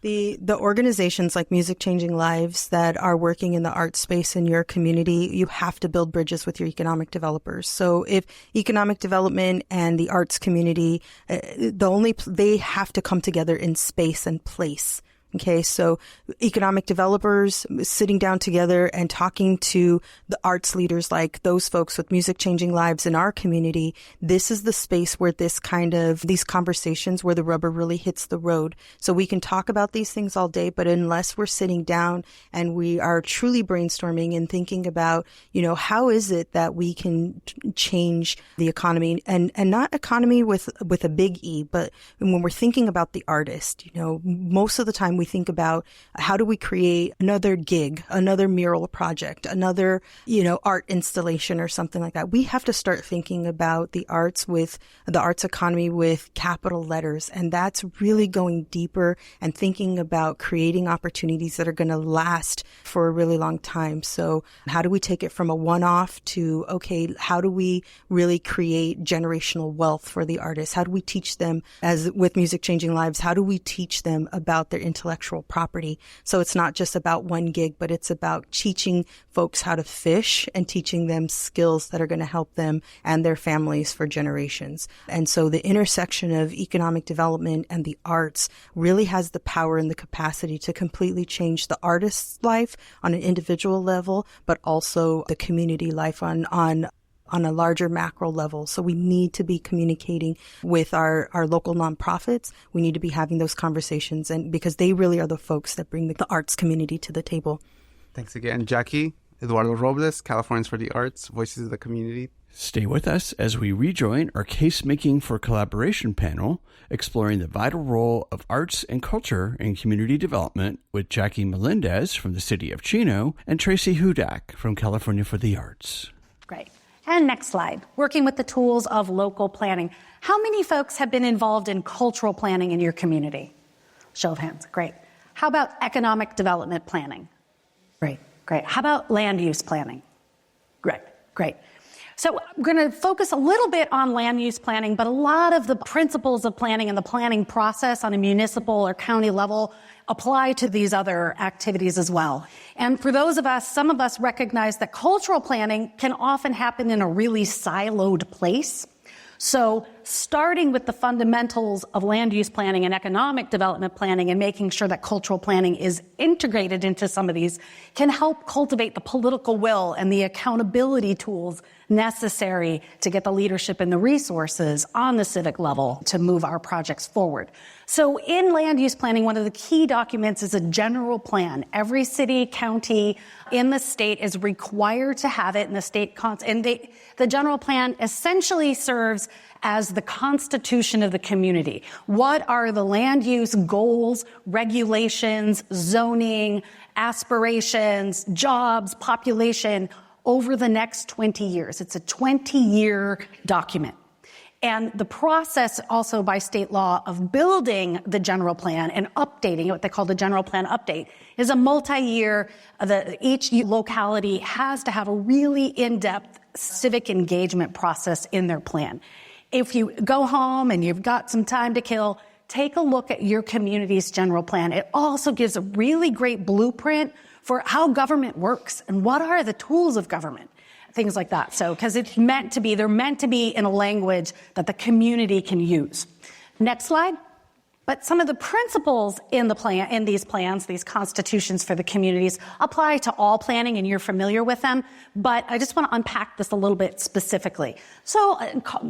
The organizations like Music Changing Lives that are working in the art space in your community, you have to build bridges with your economic developers. So if economic development and the arts community, they have to come together in space and place. Okay, so economic developers sitting down together and talking to the arts leaders like those folks with Music Changing Lives in our community. This is the space where these conversations where the rubber really hits the road. So we can talk about these things all day, but unless we're sitting down and we are truly brainstorming and thinking about, how is it that we can change the economy and not economy with a big E, but when we're thinking about the artist, most of the time we think about how do we create another gig, another mural project, another, art installation or something like that. We have to start thinking about the arts economy with capital letters. And that's really going deeper and thinking about creating opportunities that are going to last for a really long time. So how do we take it from a one-off to, okay, how do we really create generational wealth for the artists? How do we teach them, as with Music Changing Lives, how do we teach them about their intellectual property? So it's not just about one gig, but it's about teaching folks how to fish and teaching them skills that are going to help them and their families for generations. And so the intersection of economic development and the arts really has the power and the capacity to completely change the artist's life on an individual level, but also the community life on a larger macro level. So we need to be communicating with our local nonprofits. We need to be having those conversations, and because they really are the folks that bring the arts community to the table. Thanks again, Jackie. Eduardo Robles, Californians for the Arts, Voices of the Community. Stay with us as we rejoin our Casemaking for Collaboration panel, exploring the vital role of arts and culture in community development with Jackie Melendez from the City of Chino and Tracy Hudak from California for the Arts. Great. And next slide, working with the tools of local planning. How many folks have been involved in cultural planning in your community? Show of hands. Great. How about economic development planning? Great. How about land use planning? Great. So we're going to focus a little bit on land use planning, but a lot of the principles of planning and the planning process on a municipal or county level apply to these other activities as well. And for some of us recognize that cultural planning can often happen in a really siloed place. So starting with the fundamentals of land use planning and economic development planning and making sure that cultural planning is integrated into some of these can help cultivate the political will and the accountability tools necessary to get the leadership and the resources on the civic level to move our projects forward. So in land use planning, one of the key documents is a general plan. Every city, county in the state is required to have it in the state. The general plan essentially serves as the constitution of the community. What are the land use goals, regulations, zoning, aspirations, jobs, population over the next 20 years? It's a 20-year document. And the process also by state law of building the general plan and updating it, what they call the general plan update, is a multi-year. Each locality has to have a really in-depth civic engagement process in their plan. If you go home and you've got some time to kill, take a look at your community's general plan. It also gives a really great blueprint for how government works and what are the tools of government. Things like that. So, because they're meant to be in a language that the community can use. Next slide. But some of the principles in these plans, these constitutions for the communities, apply to all planning, and you're familiar with them. But I just want to unpack this a little bit specifically. So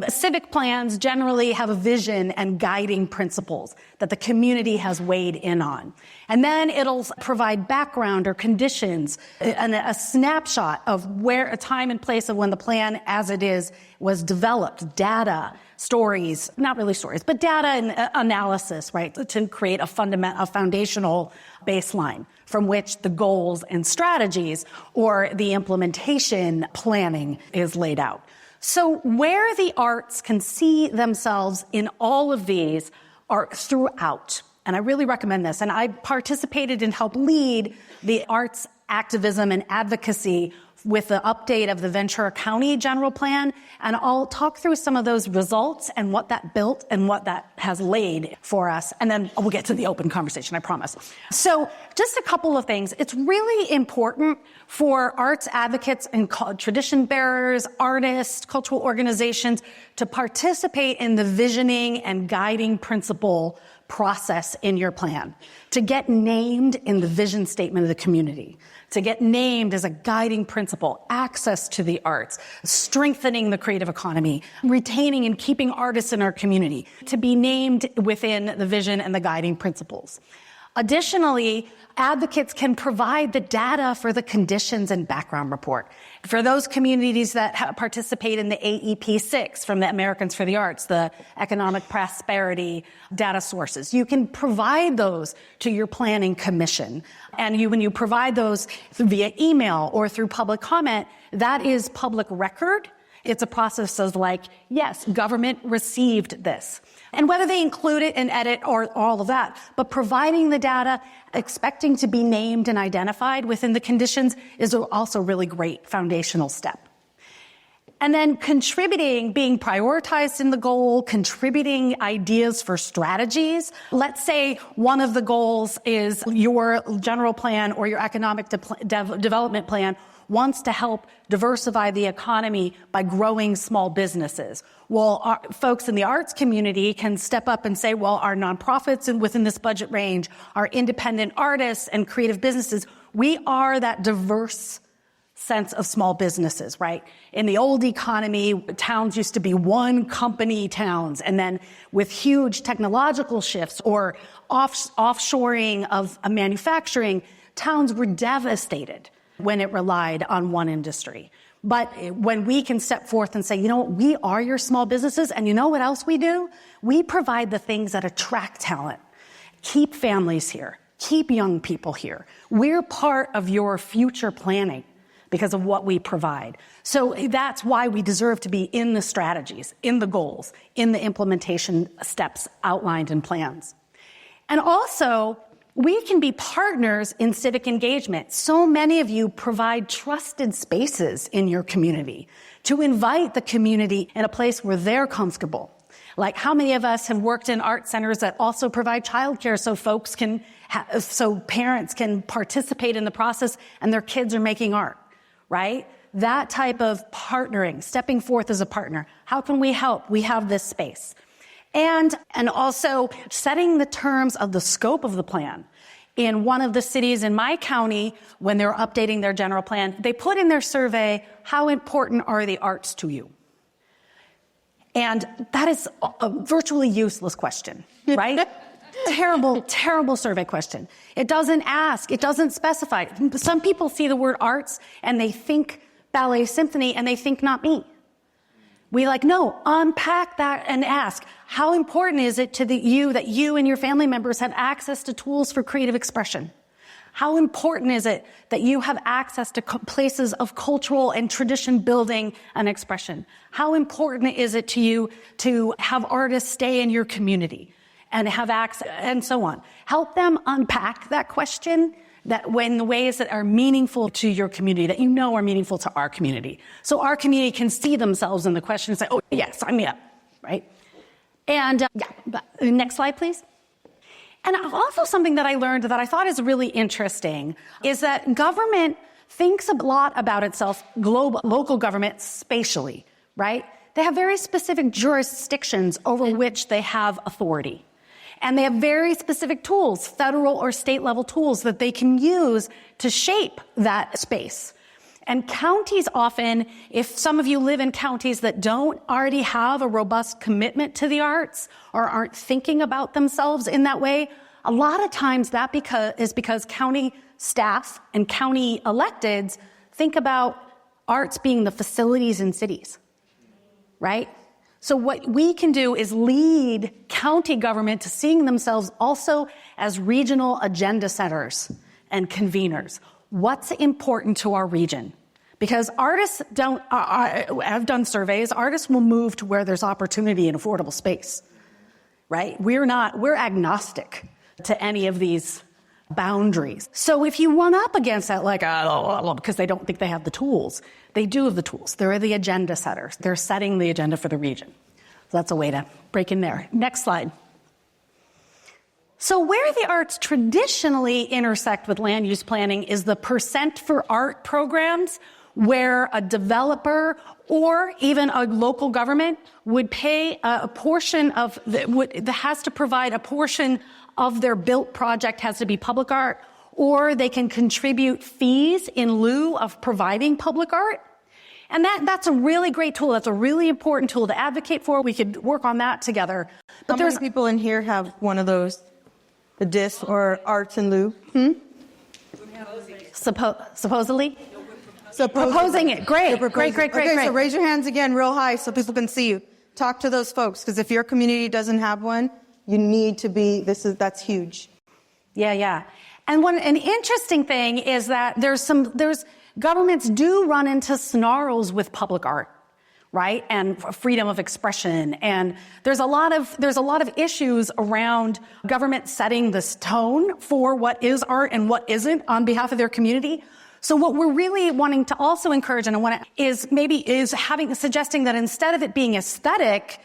civic plans generally have a vision and guiding principles that the community has weighed in on. And then it'll provide background or conditions and a snapshot of a time and place of when the plan as it is was developed, data, stories, not really stories, but data and analysis, right, to create a foundational baseline from which the goals and strategies or the implementation planning is laid out. So where the arts can see themselves in all of these are throughout. And I really recommend this. And I participated and helped lead the arts activism and advocacy with the update of the Ventura County General Plan. And I'll talk through some of those results and what that built and what that has laid for us. And then we'll get to the open conversation, I promise. So just a couple of things. It's really important for arts advocates and tradition bearers, artists, cultural organizations to participate in the visioning and guiding principle process in your plan, to get named in the vision statement of the community, to get named as a guiding principle, access to the arts, strengthening the creative economy, retaining and keeping artists in our community, to be named within the vision and the guiding principles. Additionally, advocates can provide the data for the conditions and background report. For those communities that participate in the AEP6 from the Americans for the Arts, the economic prosperity data sources, you can provide those to your planning commission. And when you provide those via email or through public comment, that is public record. It's a process of like, yes, government received this. And whether they include it and edit or all of that, but providing the data, expecting to be named and identified within the conditions is also a really great foundational step. And then contributing, being prioritized in the goal, contributing ideas for strategies. Let's say one of the goals is your general plan or your economic development plan wants to help diversify the economy by growing small businesses. Well, our folks in the arts community can step up and say, well, our nonprofits within this budget range, our independent artists and creative businesses, we are that diverse sense of small businesses, right? In the old economy, towns used to be one company towns, and then with huge technological shifts or offshoring of manufacturing, towns were devastated when it relied on one industry. But when we can step forth and say, you know what, we are your small businesses, and you know what else we do? We provide the things that attract talent, keep families here, keep young people here. We're part of your future planning because of what we provide. So that's why we deserve to be in the strategies, in the goals, in the implementation steps outlined in plans. And also, we can be partners in civic engagement. So many of you provide trusted spaces in your community to invite the community in a place where they're comfortable. Like how many of us have worked in art centers that also provide childcare so folks can, so parents can participate in the process and their kids are making art, right? That type of partnering, stepping forth as a partner. How can we help? We have this space. And also setting the terms of the scope of the plan. In one of the cities in my county, when they're updating their general plan, they put in their survey, how important are the arts to you? And that is a virtually useless question, right? Terrible survey question. It doesn't ask, it doesn't specify. Some people see the word arts and they think ballet symphony and they think not me. We unpack that and ask, how important is it to you that you and your family members have access to tools for creative expression? How important is it that you have access to places of cultural and tradition building and expression? How important is it to you to have artists stay in your community and have access and so on? Help them unpack that question in the ways that are meaningful to your community, that you know are meaningful to our community. So our community can see themselves in the question and say, oh, yes, sign me up, right? And next slide, please. And also something that I learned that I thought is really interesting is that government thinks a lot about itself, local government, spatially, right? They have very specific jurisdictions over which they have authority. And they have very specific tools, federal or state level tools that they can use to shape that space. And counties often, if some of you live in counties that don't already have a robust commitment to the arts or aren't thinking about themselves in that way, a lot of times that is because county staff and county electeds think about arts being the facilities in cities, right? So what we can do is lead county government to seeing themselves also as regional agenda setters and conveners. What's important to our region? Because artists I've done surveys, artists will move to where there's opportunity and affordable space, right? We're agnostic to any of these boundaries. So if you run up against that, like, because they don't think they have the tools, they do have the tools. They're the agenda setters. They're setting the agenda for the region. So that's a way to break in there. Next slide. So where the arts traditionally intersect with land use planning is the percent for art programs, where a developer or even a local government would pay a portion of has to provide a portion of their built project has to be public art, or they can contribute fees in lieu of providing public art. And that's a really great tool. That's a really important tool to advocate for. We could work on that together. But How many people in here have one of those, the DIS or arts in lieu? Supposedly? Proposing it. Great. Okay, so raise your hands again real high so people can see you. Talk to those folks, because if your community doesn't have one, you need to be, that's huge. Yeah. And an interesting thing is that there's governments do run into snarls with public art, right? And freedom of expression. And there's a lot of issues around government setting this tone for what is art and what isn't on behalf of their community. So what we're really wanting to also encourage is suggesting that instead of it being aesthetic,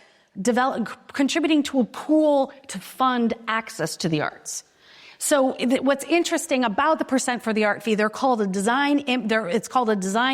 contributing to a pool to fund access to the arts. So what's interesting about the percent for the art fee, it's called a design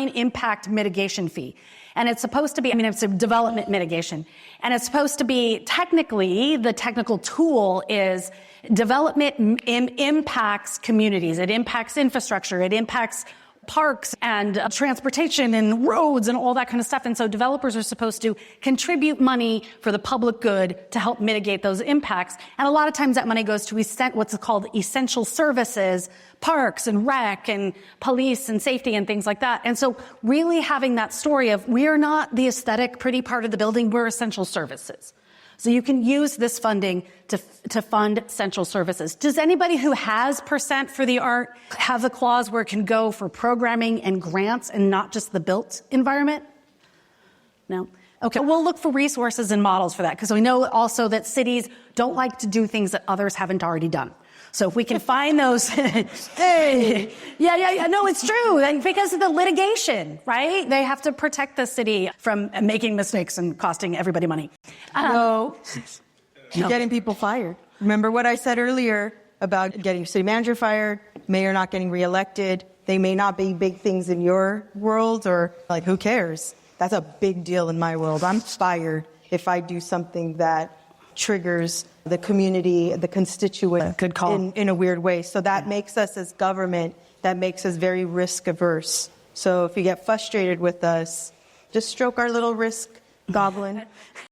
impact mitigation fee. And it's supposed to be, it's a development mitigation. And it's supposed to be technically, the technical tool is development impacts communities. It impacts infrastructure. It impacts parks and transportation and roads and all that kind of stuff. And so developers are supposed to contribute money for the public good to help mitigate those impacts. And a lot of times that money goes to what's called essential services, parks and rec and police and safety and things like that. And so really having that story of we are not the aesthetic pretty part of the building, we're essential services. So you can use this funding to fund essential services. Does anybody who has percent for the art have a clause where it can go for programming and grants and not just the built environment? No? Okay, we'll look for resources and models for that, because we know also that cities don't like to do things that others haven't already done. So if we can find those, hey, yeah, no, it's true. Because of the litigation, right? They have to protect the city from making mistakes and costing everybody money. No. Getting people fired. Remember what I said earlier about getting city manager fired, mayor not getting reelected. They may not be big things in your world, or like, who cares? That's a big deal in my world. I'm fired if I do something that triggers the community, the constituent. Good call. In a weird way. So that makes us as government, that makes us very risk averse. So if you get frustrated with us, just stroke our little risk goblin.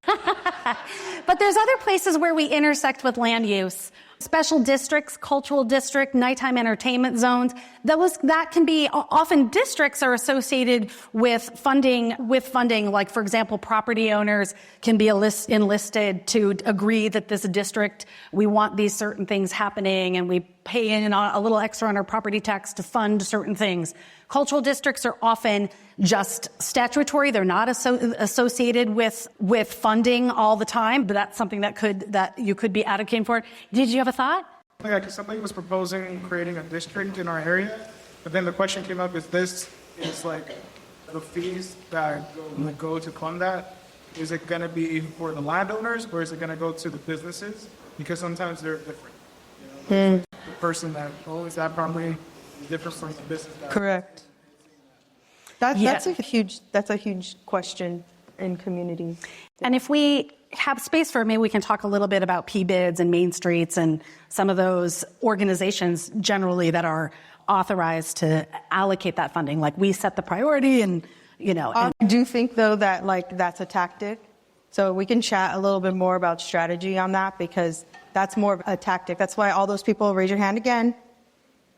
But there's other places where we intersect with land use. Special districts, cultural district, nighttime entertainment zones. That can be, often districts are associated with funding, like, for example, property owners can be enlisted to agree that this district, we want these certain things happening, and we pay in a little extra on our property tax to fund certain things. Cultural districts are often just statutory. They're not associated with funding all the time, but that's something that you could be advocating for. Did you have a thought? Yeah, somebody was proposing creating a district in our area, but then the question came up: is like the fees that go to fund that? Is it going to be for the landowners, or is it going to go to the businesses? Because sometimes they're different. The person that owns that property is different from the business. Correct. That's a huge question in communities. And if we have space for it, maybe we can talk a little bit about P-bids and Main Streets and some of those organizations generally that are authorized to allocate that funding. Like, we set the priority and, I do think, though, that that's a tactic. So we can chat a little bit more about strategy on that, because that's more of a tactic. That's why all those people, raise your hand again.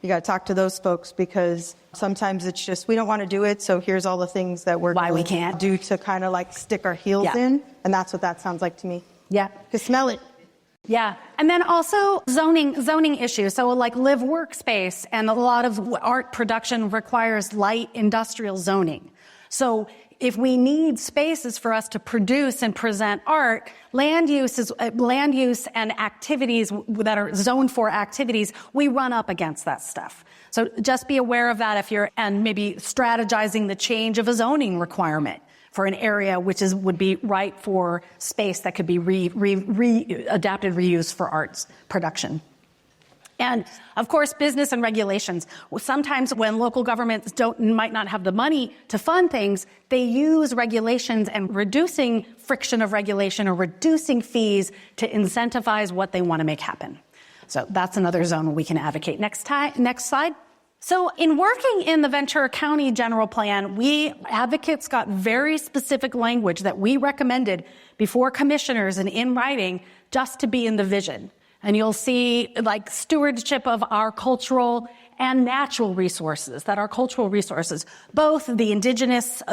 You got to talk to those folks, because sometimes it's just, we don't want to do it. So here's all the things that we're why we can't do to kind of like stick our heels in. And that's what that sounds like to me. Yeah. To smell it. Yeah. And then also zoning issues. So like live workspace and a lot of art production requires light industrial zoning. So if we need spaces for us to produce and present art, land use and activities that are zoned for activities, we run up against that stuff. So just be aware of that and maybe strategizing the change of a zoning requirement for an area which would be right for space that could be adapted, reused for arts production. And of course, business and regulations. Sometimes when local governments might not have the money to fund things, they use regulations and reducing friction of regulation or reducing fees to incentivize what they want to make happen. So that's another zone where we can advocate. Next slide. So in working in the Ventura County General Plan, we advocates got very specific language that we recommended before commissioners and in writing just to be in the vision. And you'll see like stewardship of our cultural and natural resources, that our cultural resources, both the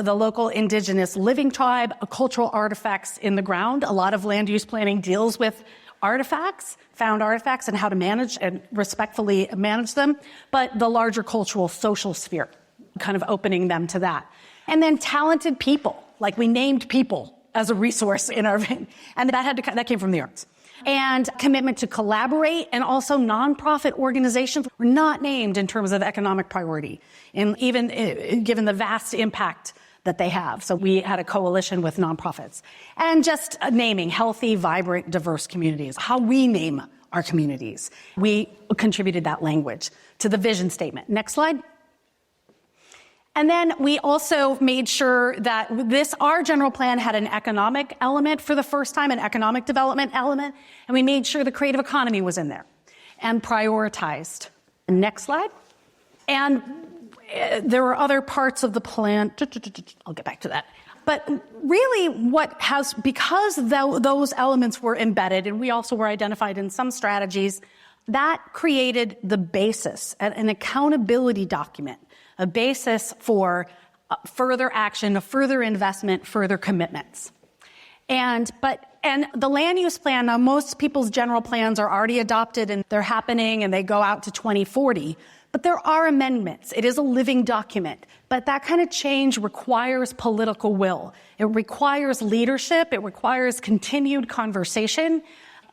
local indigenous living tribe, cultural artifacts in the ground. A lot of land use planning deals with found artifacts and how to manage and respectfully manage them, but the larger cultural social sphere, kind of opening them to that. And then talented people, like we named people as a resource in our, and that came from the arts. And commitment to collaborate, and also nonprofit organizations were not named in terms of economic priority, and even given the vast impact that they have. So we had a coalition with nonprofits. And just naming healthy, vibrant, diverse communities, how we name our communities. We contributed that language to the vision statement. Next slide. And then we also made sure that our general plan had an economic element for the first time, an economic development element, and we made sure the creative economy was in there and prioritized. Next slide. And there were other parts of the plan. I'll get back to that. But really because those elements were embedded, and we also were identified in some strategies, that created the basis, an accountability document, a basis for further action, further investment, further commitments. And the land use plan, now most people's general plans are already adopted and they're happening and they go out to 2040. But there are amendments. It is a living document. But that kind of change requires political will. It requires leadership. It requires continued conversation.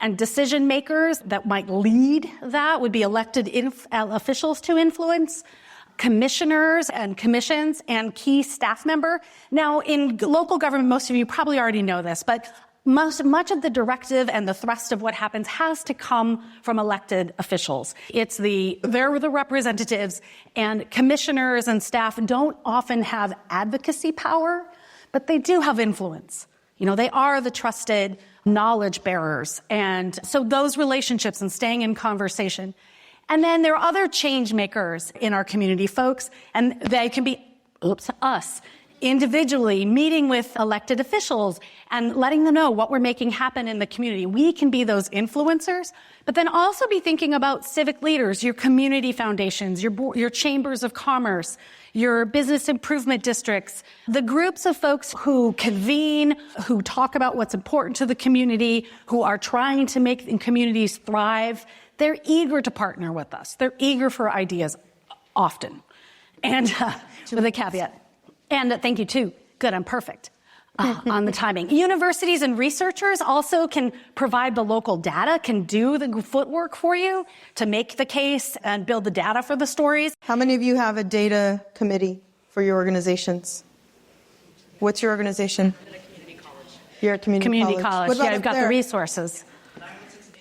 And decision makers that might lead that would be elected officials to influence, commissioners and commissions, and key staff member. Now, in local government, most of you probably already know this, but much of the directive and the thrust of what happens has to come from elected officials. They're the representatives, and commissioners and staff don't often have advocacy power, but they do have influence. They are the trusted knowledge bearers. And so those relationships and staying in conversation. And then there are other change makers in our community, folks, and they can be us. Individually meeting with elected officials and letting them know what we're making happen in the community. We can be those influencers, but then also be thinking about civic leaders, your community foundations, your chambers of commerce, your business improvement districts, the groups of folks who convene, who talk about what's important to the community, who are trying to make communities thrive. They're eager to partner with us. They're eager for ideas often. And with a caveat. And thank you, too. Good, I'm perfect on the timing. Universities and researchers also can provide the local data, can do the footwork for you to make the case and build the data for the stories. How many of you have a data committee for your organizations? What's your organization? At a community college. You're at community college. What about You've got the resources.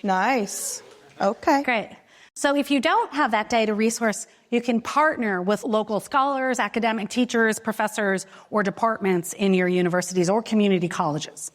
Nice. Okay. Great. So if you don't have that data resource, you can partner with local scholars, academic teachers, professors, or departments in your universities or community colleges.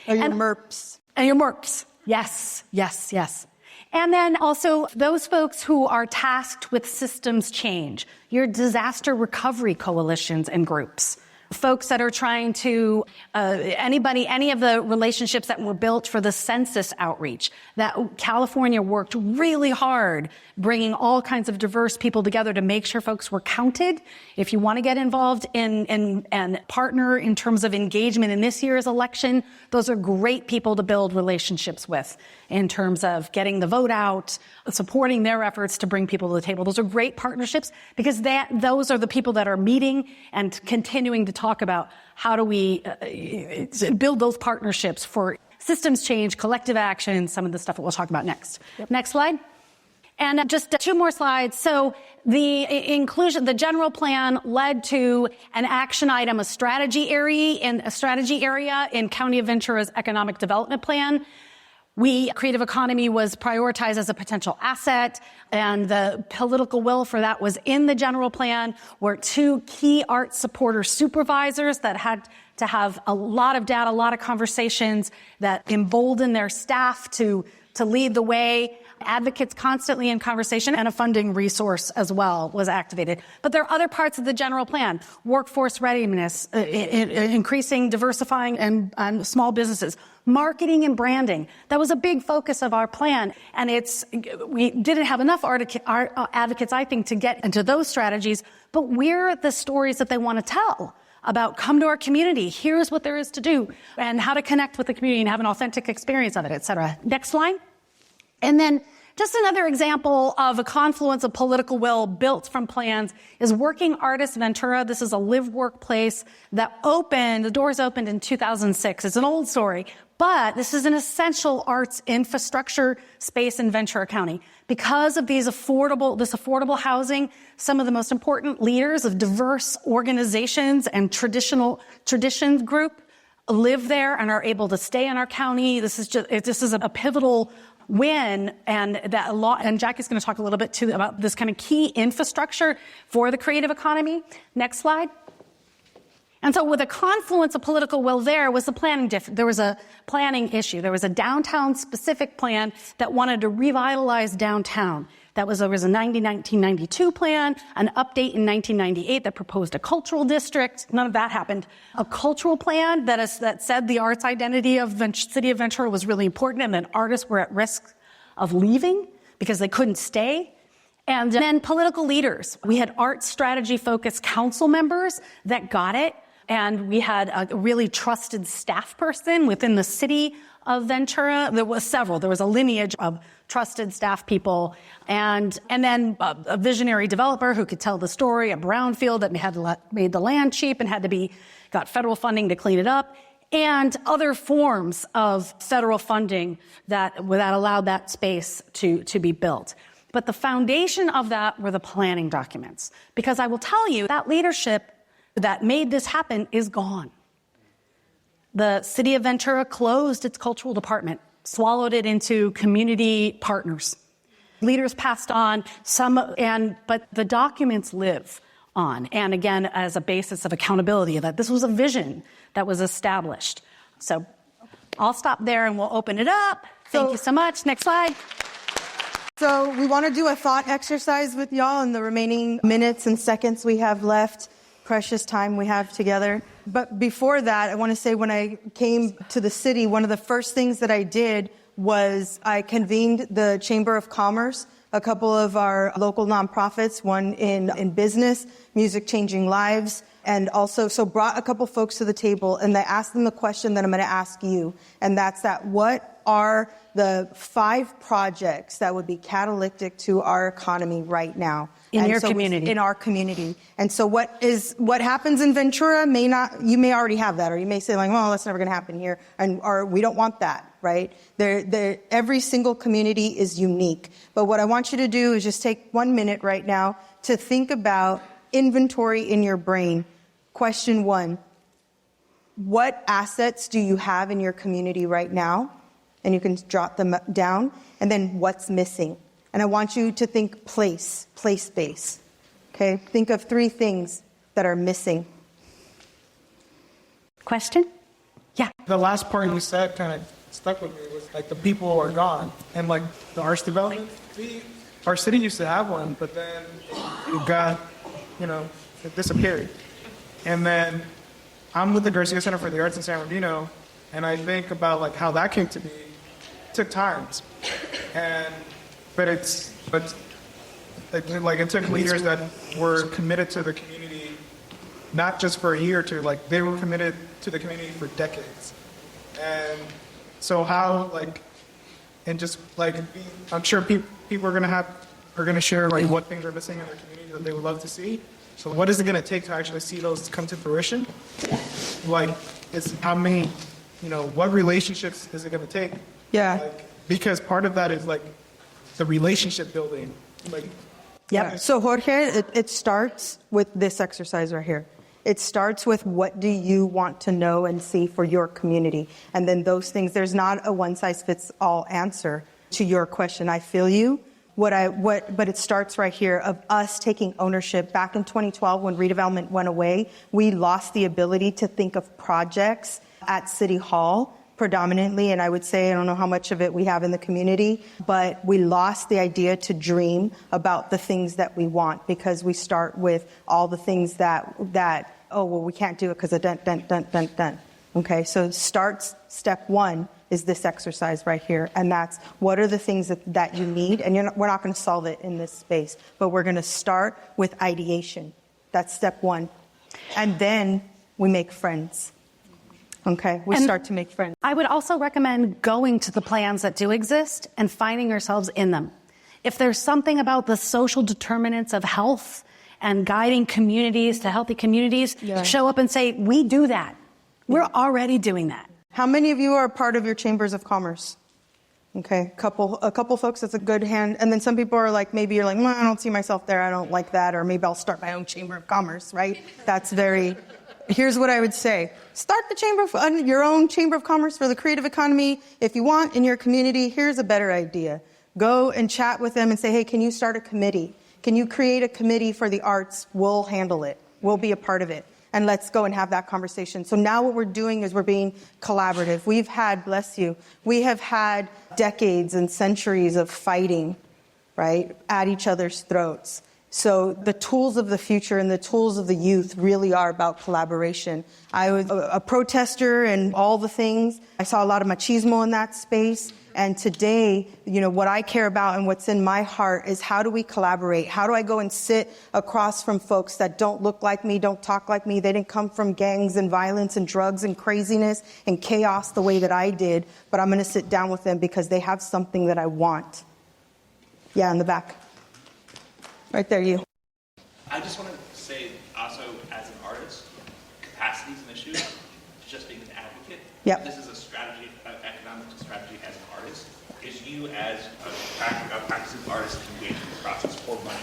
Or your MERPs. And your MERPs. Yes, yes, yes. And then also those folks who are tasked with systems change, your disaster recovery coalitions and groups, folks that are trying to, any of the relationships that were built for the census outreach, that California worked really hard bringing all kinds of diverse people together to make sure folks were counted. If you want to get involved in and partner in terms of engagement in this year's election, those are great people to build relationships with in terms of getting the vote out, supporting their efforts to bring people to the table. Those are great partnerships because those are the people that are meeting and continuing to talk about how do we build those partnerships for systems change, collective action, some of the stuff that we'll talk about next. Yep. Next slide. And just 2 more slides. So the inclusion, the general plan led to an action item, a strategy area in County of Ventura's economic development plan. Creative economy was prioritized as a potential asset, and the political will for that was in the general plan, where 2 key art supporter supervisors that had to have a lot of data, a lot of conversations that embolden their staff to lead the way, advocates constantly in conversation, and a funding resource as well was activated. But there are other parts of the general plan: workforce readiness, increasing, diversifying, and small businesses, marketing and branding. That was a big focus of our plan, and we didn't have enough advocates, I think, to get into those strategies. But we're the stories that they want to tell about. Come to our community. Here's what there is to do, and how to connect with the community and have an authentic experience of it, et cetera. Next slide. And then just another example of a confluence of political will built from plans is Working Artists Ventura. This is a live-work place that the doors opened in 2006. It's an old story, but this is an essential arts infrastructure space in Ventura County. Because of this affordable housing, some of the most important leaders of diverse organizations and traditions group live there and are able to stay in our county. This is a pivotal win, and Jackie's going to talk a little bit too about this kind of key infrastructure for the creative economy. Next slide. And so with a confluence of political will there was there was a planning issue. There was a downtown specific plan that wanted to revitalize downtown. There was a 1992 plan, an update in 1998 that proposed a cultural district. None of that happened. A cultural plan that said the arts identity of the City of Ventura was really important, and that artists were at risk of leaving because they couldn't stay. And then political leaders. We had art strategy focused council members that got it. And we had a really trusted staff person within the city of Ventura. There was several. There was a lineage of trusted staff people, and then a visionary developer who could tell the story, a brownfield that made the land cheap and got federal funding to clean it up, and other forms of federal funding that allowed that space to be built. But the foundation of that were the planning documents, because I will tell you that leadership that made this happen is gone. The City of Ventura closed its cultural department, swallowed it into community partners. Leaders passed on but the documents live on. And again, as a basis of accountability, that this was a vision that was established. So I'll stop there and we'll open it up. Thank you so much. Next slide. So we want to do a thought exercise with y'all in the remaining minutes and seconds we have left. Precious time we have together. But before that, I want to say when I came to the city, one of the first things that I did was I convened the Chamber of Commerce, a couple of our local nonprofits, one in business, Music Changing Lives, and also brought a couple folks to the table, and I asked them the question that I'm going to ask you, and that's what are the 5 projects that would be catalytic to our economy right now? In your community. In our community. And so what happens in Ventura you may already have that, or you may say well, that's never going to happen here, or we don't want that, right? Every single community is unique. But what I want you to do is just take 1 minute right now to think about inventory in your brain. Question 1, what assets do you have in your community right now? And you can jot them down. And then what's missing? And I want you to think place-based. Okay? Think of 3 things that are missing. Question? Yeah. The last part you said kind of stuck with me was the people are gone. And the arts development fee, our city used to have one, but then it got, it disappeared. And then I'm with the Garcia Center for the Arts in San Bernardino, and I think about like how that came to be. It took time, but it took leaders that were committed to the community, not just for a year or two. Like they were committed to the community for decades, and so how I'm sure people are gonna share like what things are missing in their community that they would love to see. So what is it going to take to actually see those come to fruition? Like, it's how many, what relationships is it going to take? Yeah. Because part of that is like the relationship building. Yeah. So Jorge, it starts with this exercise right here. It starts with what do you want to know and see for your community? And then those things, there's not a one-size-fits-all answer to your question. I feel you. But it starts right here of us taking ownership. Back in 2012, when redevelopment went away, we lost the ability to think of projects at City Hall predominantly. And I would say, I don't know how much of it we have in the community, but we lost the idea to dream about the things that we want because we start with all the things that we can't do it because of dun. Okay, so step one is this exercise right here. And that's what are the things that you need. And we're not going to solve it in this space, but we're going to start with ideation. That's step one. And then we make friends. Okay, we start to make friends. I would also recommend going to the plans that do exist and finding yourselves in them. If there's something about the social determinants of health and guiding communities to healthy communities, show up and say, we do that. We're already doing that. How many of you are part of your chambers of commerce? Okay, a couple folks, that's a good hand. And then some people are like, maybe you're like, I don't see myself there, I don't like that, or maybe I'll start my own chamber of commerce, right? Here's what I would say. Start your own chamber of commerce for the creative economy. If you want in your community, here's a better idea. Go and chat with them and say, hey, can you start a committee? Can you create a committee for the arts? We'll handle it. We'll be a part of it. And let's go and have that conversation. So now what we're doing is we're being collaborative. We have had decades and centuries of fighting, right, at each other's throats. So the tools of the future and the tools of the youth really are about collaboration. I was a protester and all the things. I saw a lot of machismo in that space. And today, what I care about and what's in my heart is how do we collaborate? How do I go and sit across from folks that don't look like me, don't talk like me? They didn't come from gangs and violence and drugs and craziness and chaos the way that I did. But I'm going to sit down with them because they have something that I want. Yeah, in the back. Right there, you. I just want to say also, as an artist, capacity is an issue. Just being an advocate. Yep. This is a strategy, economic strategy as an artist. Is you as a practicing artist engage in the process for money.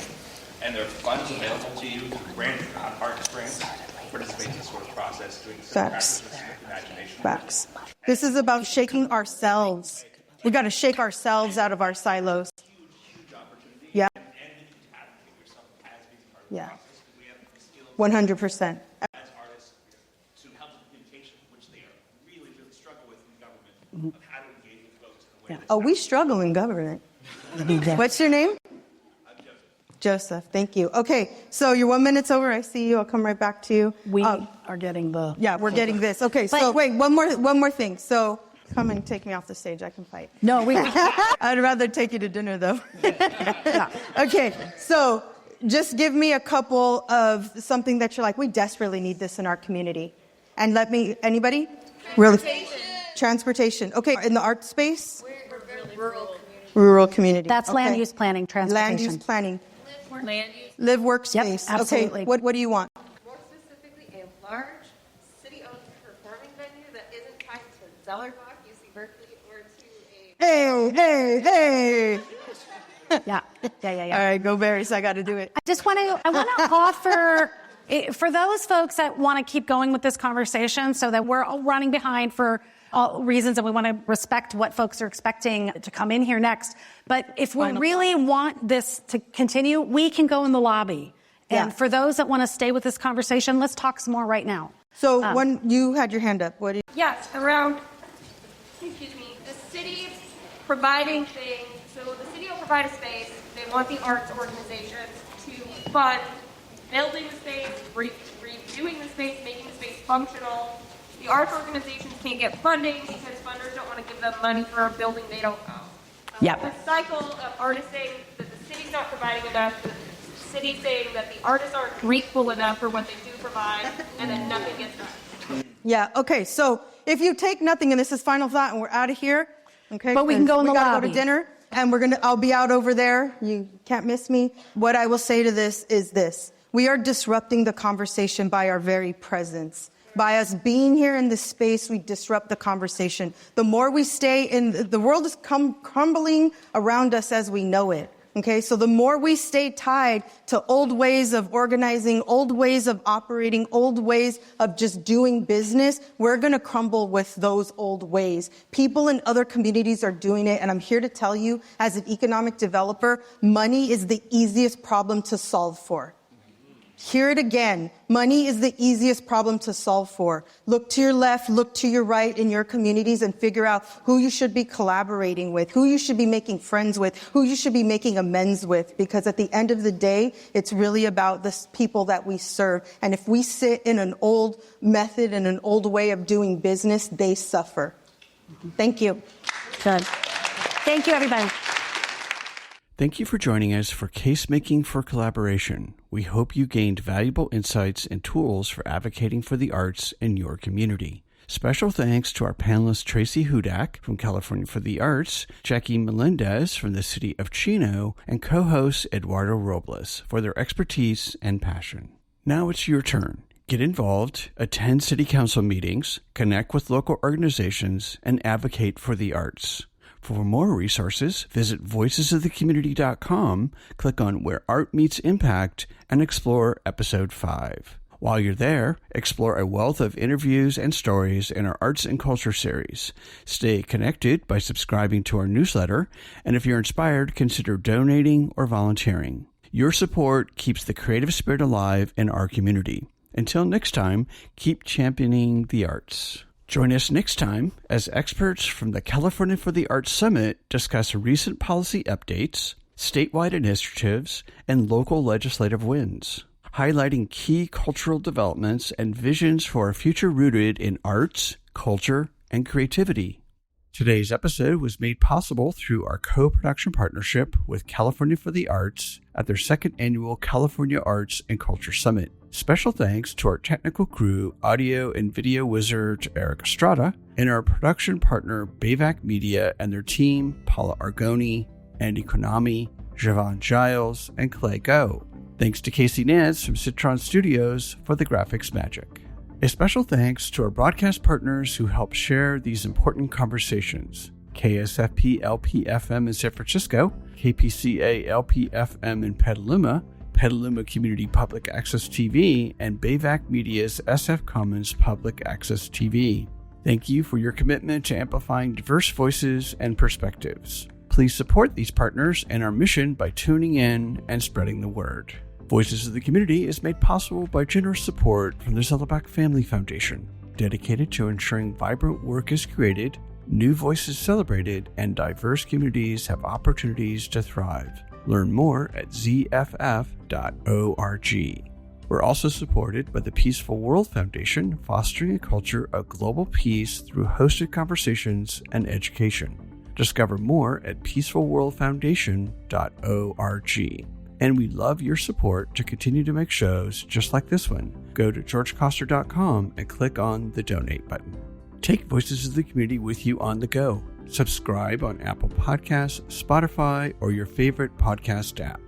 And there are funds available to you through grants, arts grants, participate in this sort of process, doing this practice with imagination. Facts. This is about shaking ourselves. We got to shake ourselves out of our silos. Huge opportunity. Yeah. And you can advocate yourself as being part of the Yeah. process. We have the skills 100%. as artists to help with communication, which they really struggle with in government, of how to engage with folks in a way that's We struggle in government. What's your name? Joseph, thank you. Okay, so your 1 minute's over. I see you. I'll come right back to you. We are getting the... Yeah, we're getting this. Okay, so wait, one more thing. So come and take me off the stage. I can fight. No, I'd rather take you to dinner, though. Yeah. Okay, so just give me a couple of something that you're like, we desperately need this in our community. And anybody? Transportation. Okay, in the art space? We're very rural. Rural community. That's land use planning, transportation. Land use planning. Land use. Live workspace. Yep, absolutely. Okay, what do you want? More specifically, a large city-owned performing venue that isn't tied to Zellerbach, UC Berkeley, or to a... Hey! Yeah. All right, go Barrys. I got to do it. I want to offer, for those folks that want to keep going with this conversation so that we're all running behind for all reasons and we want to respect what folks are expecting to come in here next. But if we really want this to continue, we can go in the lobby. And for those that want to stay with this conversation, let's talk some more right now. So when you had your hand up, what do you... Yes, the city providing things. So the city will provide a space. They want the arts organizations to fund building the space, reviewing the space, making the space functional. The arts organizations can't get funding because funders don't want to give them money for a building they don't own. Yep. The cycle of artists saying that the city's not providing enough, the city saying that the artists aren't grateful enough for what they do provide, and then nothing gets done. Yeah, okay, so if you take nothing, and this is final thought, and we're out of here, okay? But we can go in the We gotta lobby. go to dinner, and I'll be out over there. You can't miss me. What I will say to this is this. We are disrupting the conversation by our very presence. By us being here in this space, we disrupt the conversation. The more we stay in, the world is crumbling around us as we know it. Okay, so the more we stay tied to old ways of organizing, old ways of operating, old ways of just doing business, we're going to crumble with those old ways. People in other communities are doing it, and I'm here to tell you, as an economic developer, money is the easiest problem to solve for. Hear it again. Money is the easiest problem to solve for. Look to your left, look to your right in your communities and figure out who you should be collaborating with, who you should be making friends with, who you should be making amends with. Because at the end of the day, it's really about the people that we serve. And if we sit in an old method and an old way of doing business, they suffer. Thank you. Good. Thank you, everybody. Thank you for joining us for Casemaking for Collaboration. We hope you gained valuable insights and tools for advocating for the arts in your community. Special thanks to our panelists Tracy Hudak from California for the Arts, Jackie Melendez from the City of Chino, and co-host Eduardo Robles for their expertise and passion. Now it's your turn. Get involved, attend city council meetings, connect with local organizations, and advocate for the arts. For more resources, visit voicesofthecommunity.com, click on Where Art Meets Impact, and explore Episode 5. While you're there, explore a wealth of interviews and stories in our Arts and Culture series. Stay connected by subscribing to our newsletter, and if you're inspired, consider donating or volunteering. Your support keeps the creative spirit alive in our community. Until next time, keep championing the arts. Join us next time as experts from the California for the Arts Summit discuss recent policy updates, statewide initiatives, and local legislative wins, highlighting key cultural developments and visions for a future rooted in arts, culture, and creativity. Today's episode was made possible through our co-production partnership with California for the Arts at their second annual California Arts and Culture Summit. Special thanks to our technical crew, audio and video wizard Eric Estrada, and our production partner Bayvac Media and their team Paula Argoni, Andy Konami, Javon Giles, and Clay Go. Thanks to Casey Nance from Citron Studios for the graphics magic. A special thanks to our broadcast partners who help share these important conversations. KSFP LP-FM in San Francisco, KPCA LP-FM in Petaluma, Petaluma Community Public Access TV, and Bayvac Media's SF Commons Public Access TV. Thank you for your commitment to amplifying diverse voices and perspectives. Please support these partners and our mission by tuning in and spreading the word. Voices of the Community is made possible by generous support from the Zellerbach Family Foundation, dedicated to ensuring vibrant work is created, new voices celebrated, and diverse communities have opportunities to thrive. Learn more at zff.org. We're also supported by the Peaceful World Foundation, fostering a culture of global peace through hosted conversations and education. Discover more at peacefulworldfoundation.org. And we love your support to continue to make shows just like this one. Go to georgecoster.com and click on the donate button. Take Voices of the Community with you on the go. Subscribe on Apple Podcasts, Spotify, or your favorite podcast app.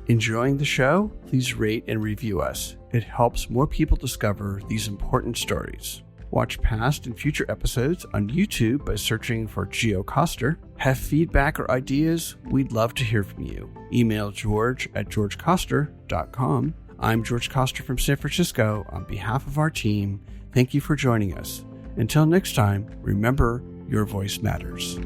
Enjoying the show? Please rate and review us. It helps more people discover these important stories. Watch past and future episodes on YouTube by searching for Geo Coster. Have feedback or ideas? We'd love to hear from you. Email george@georgecoster.com. I'm George Coster from San Francisco. On behalf of our team, thank you for joining us. Until next time, remember, your voice matters.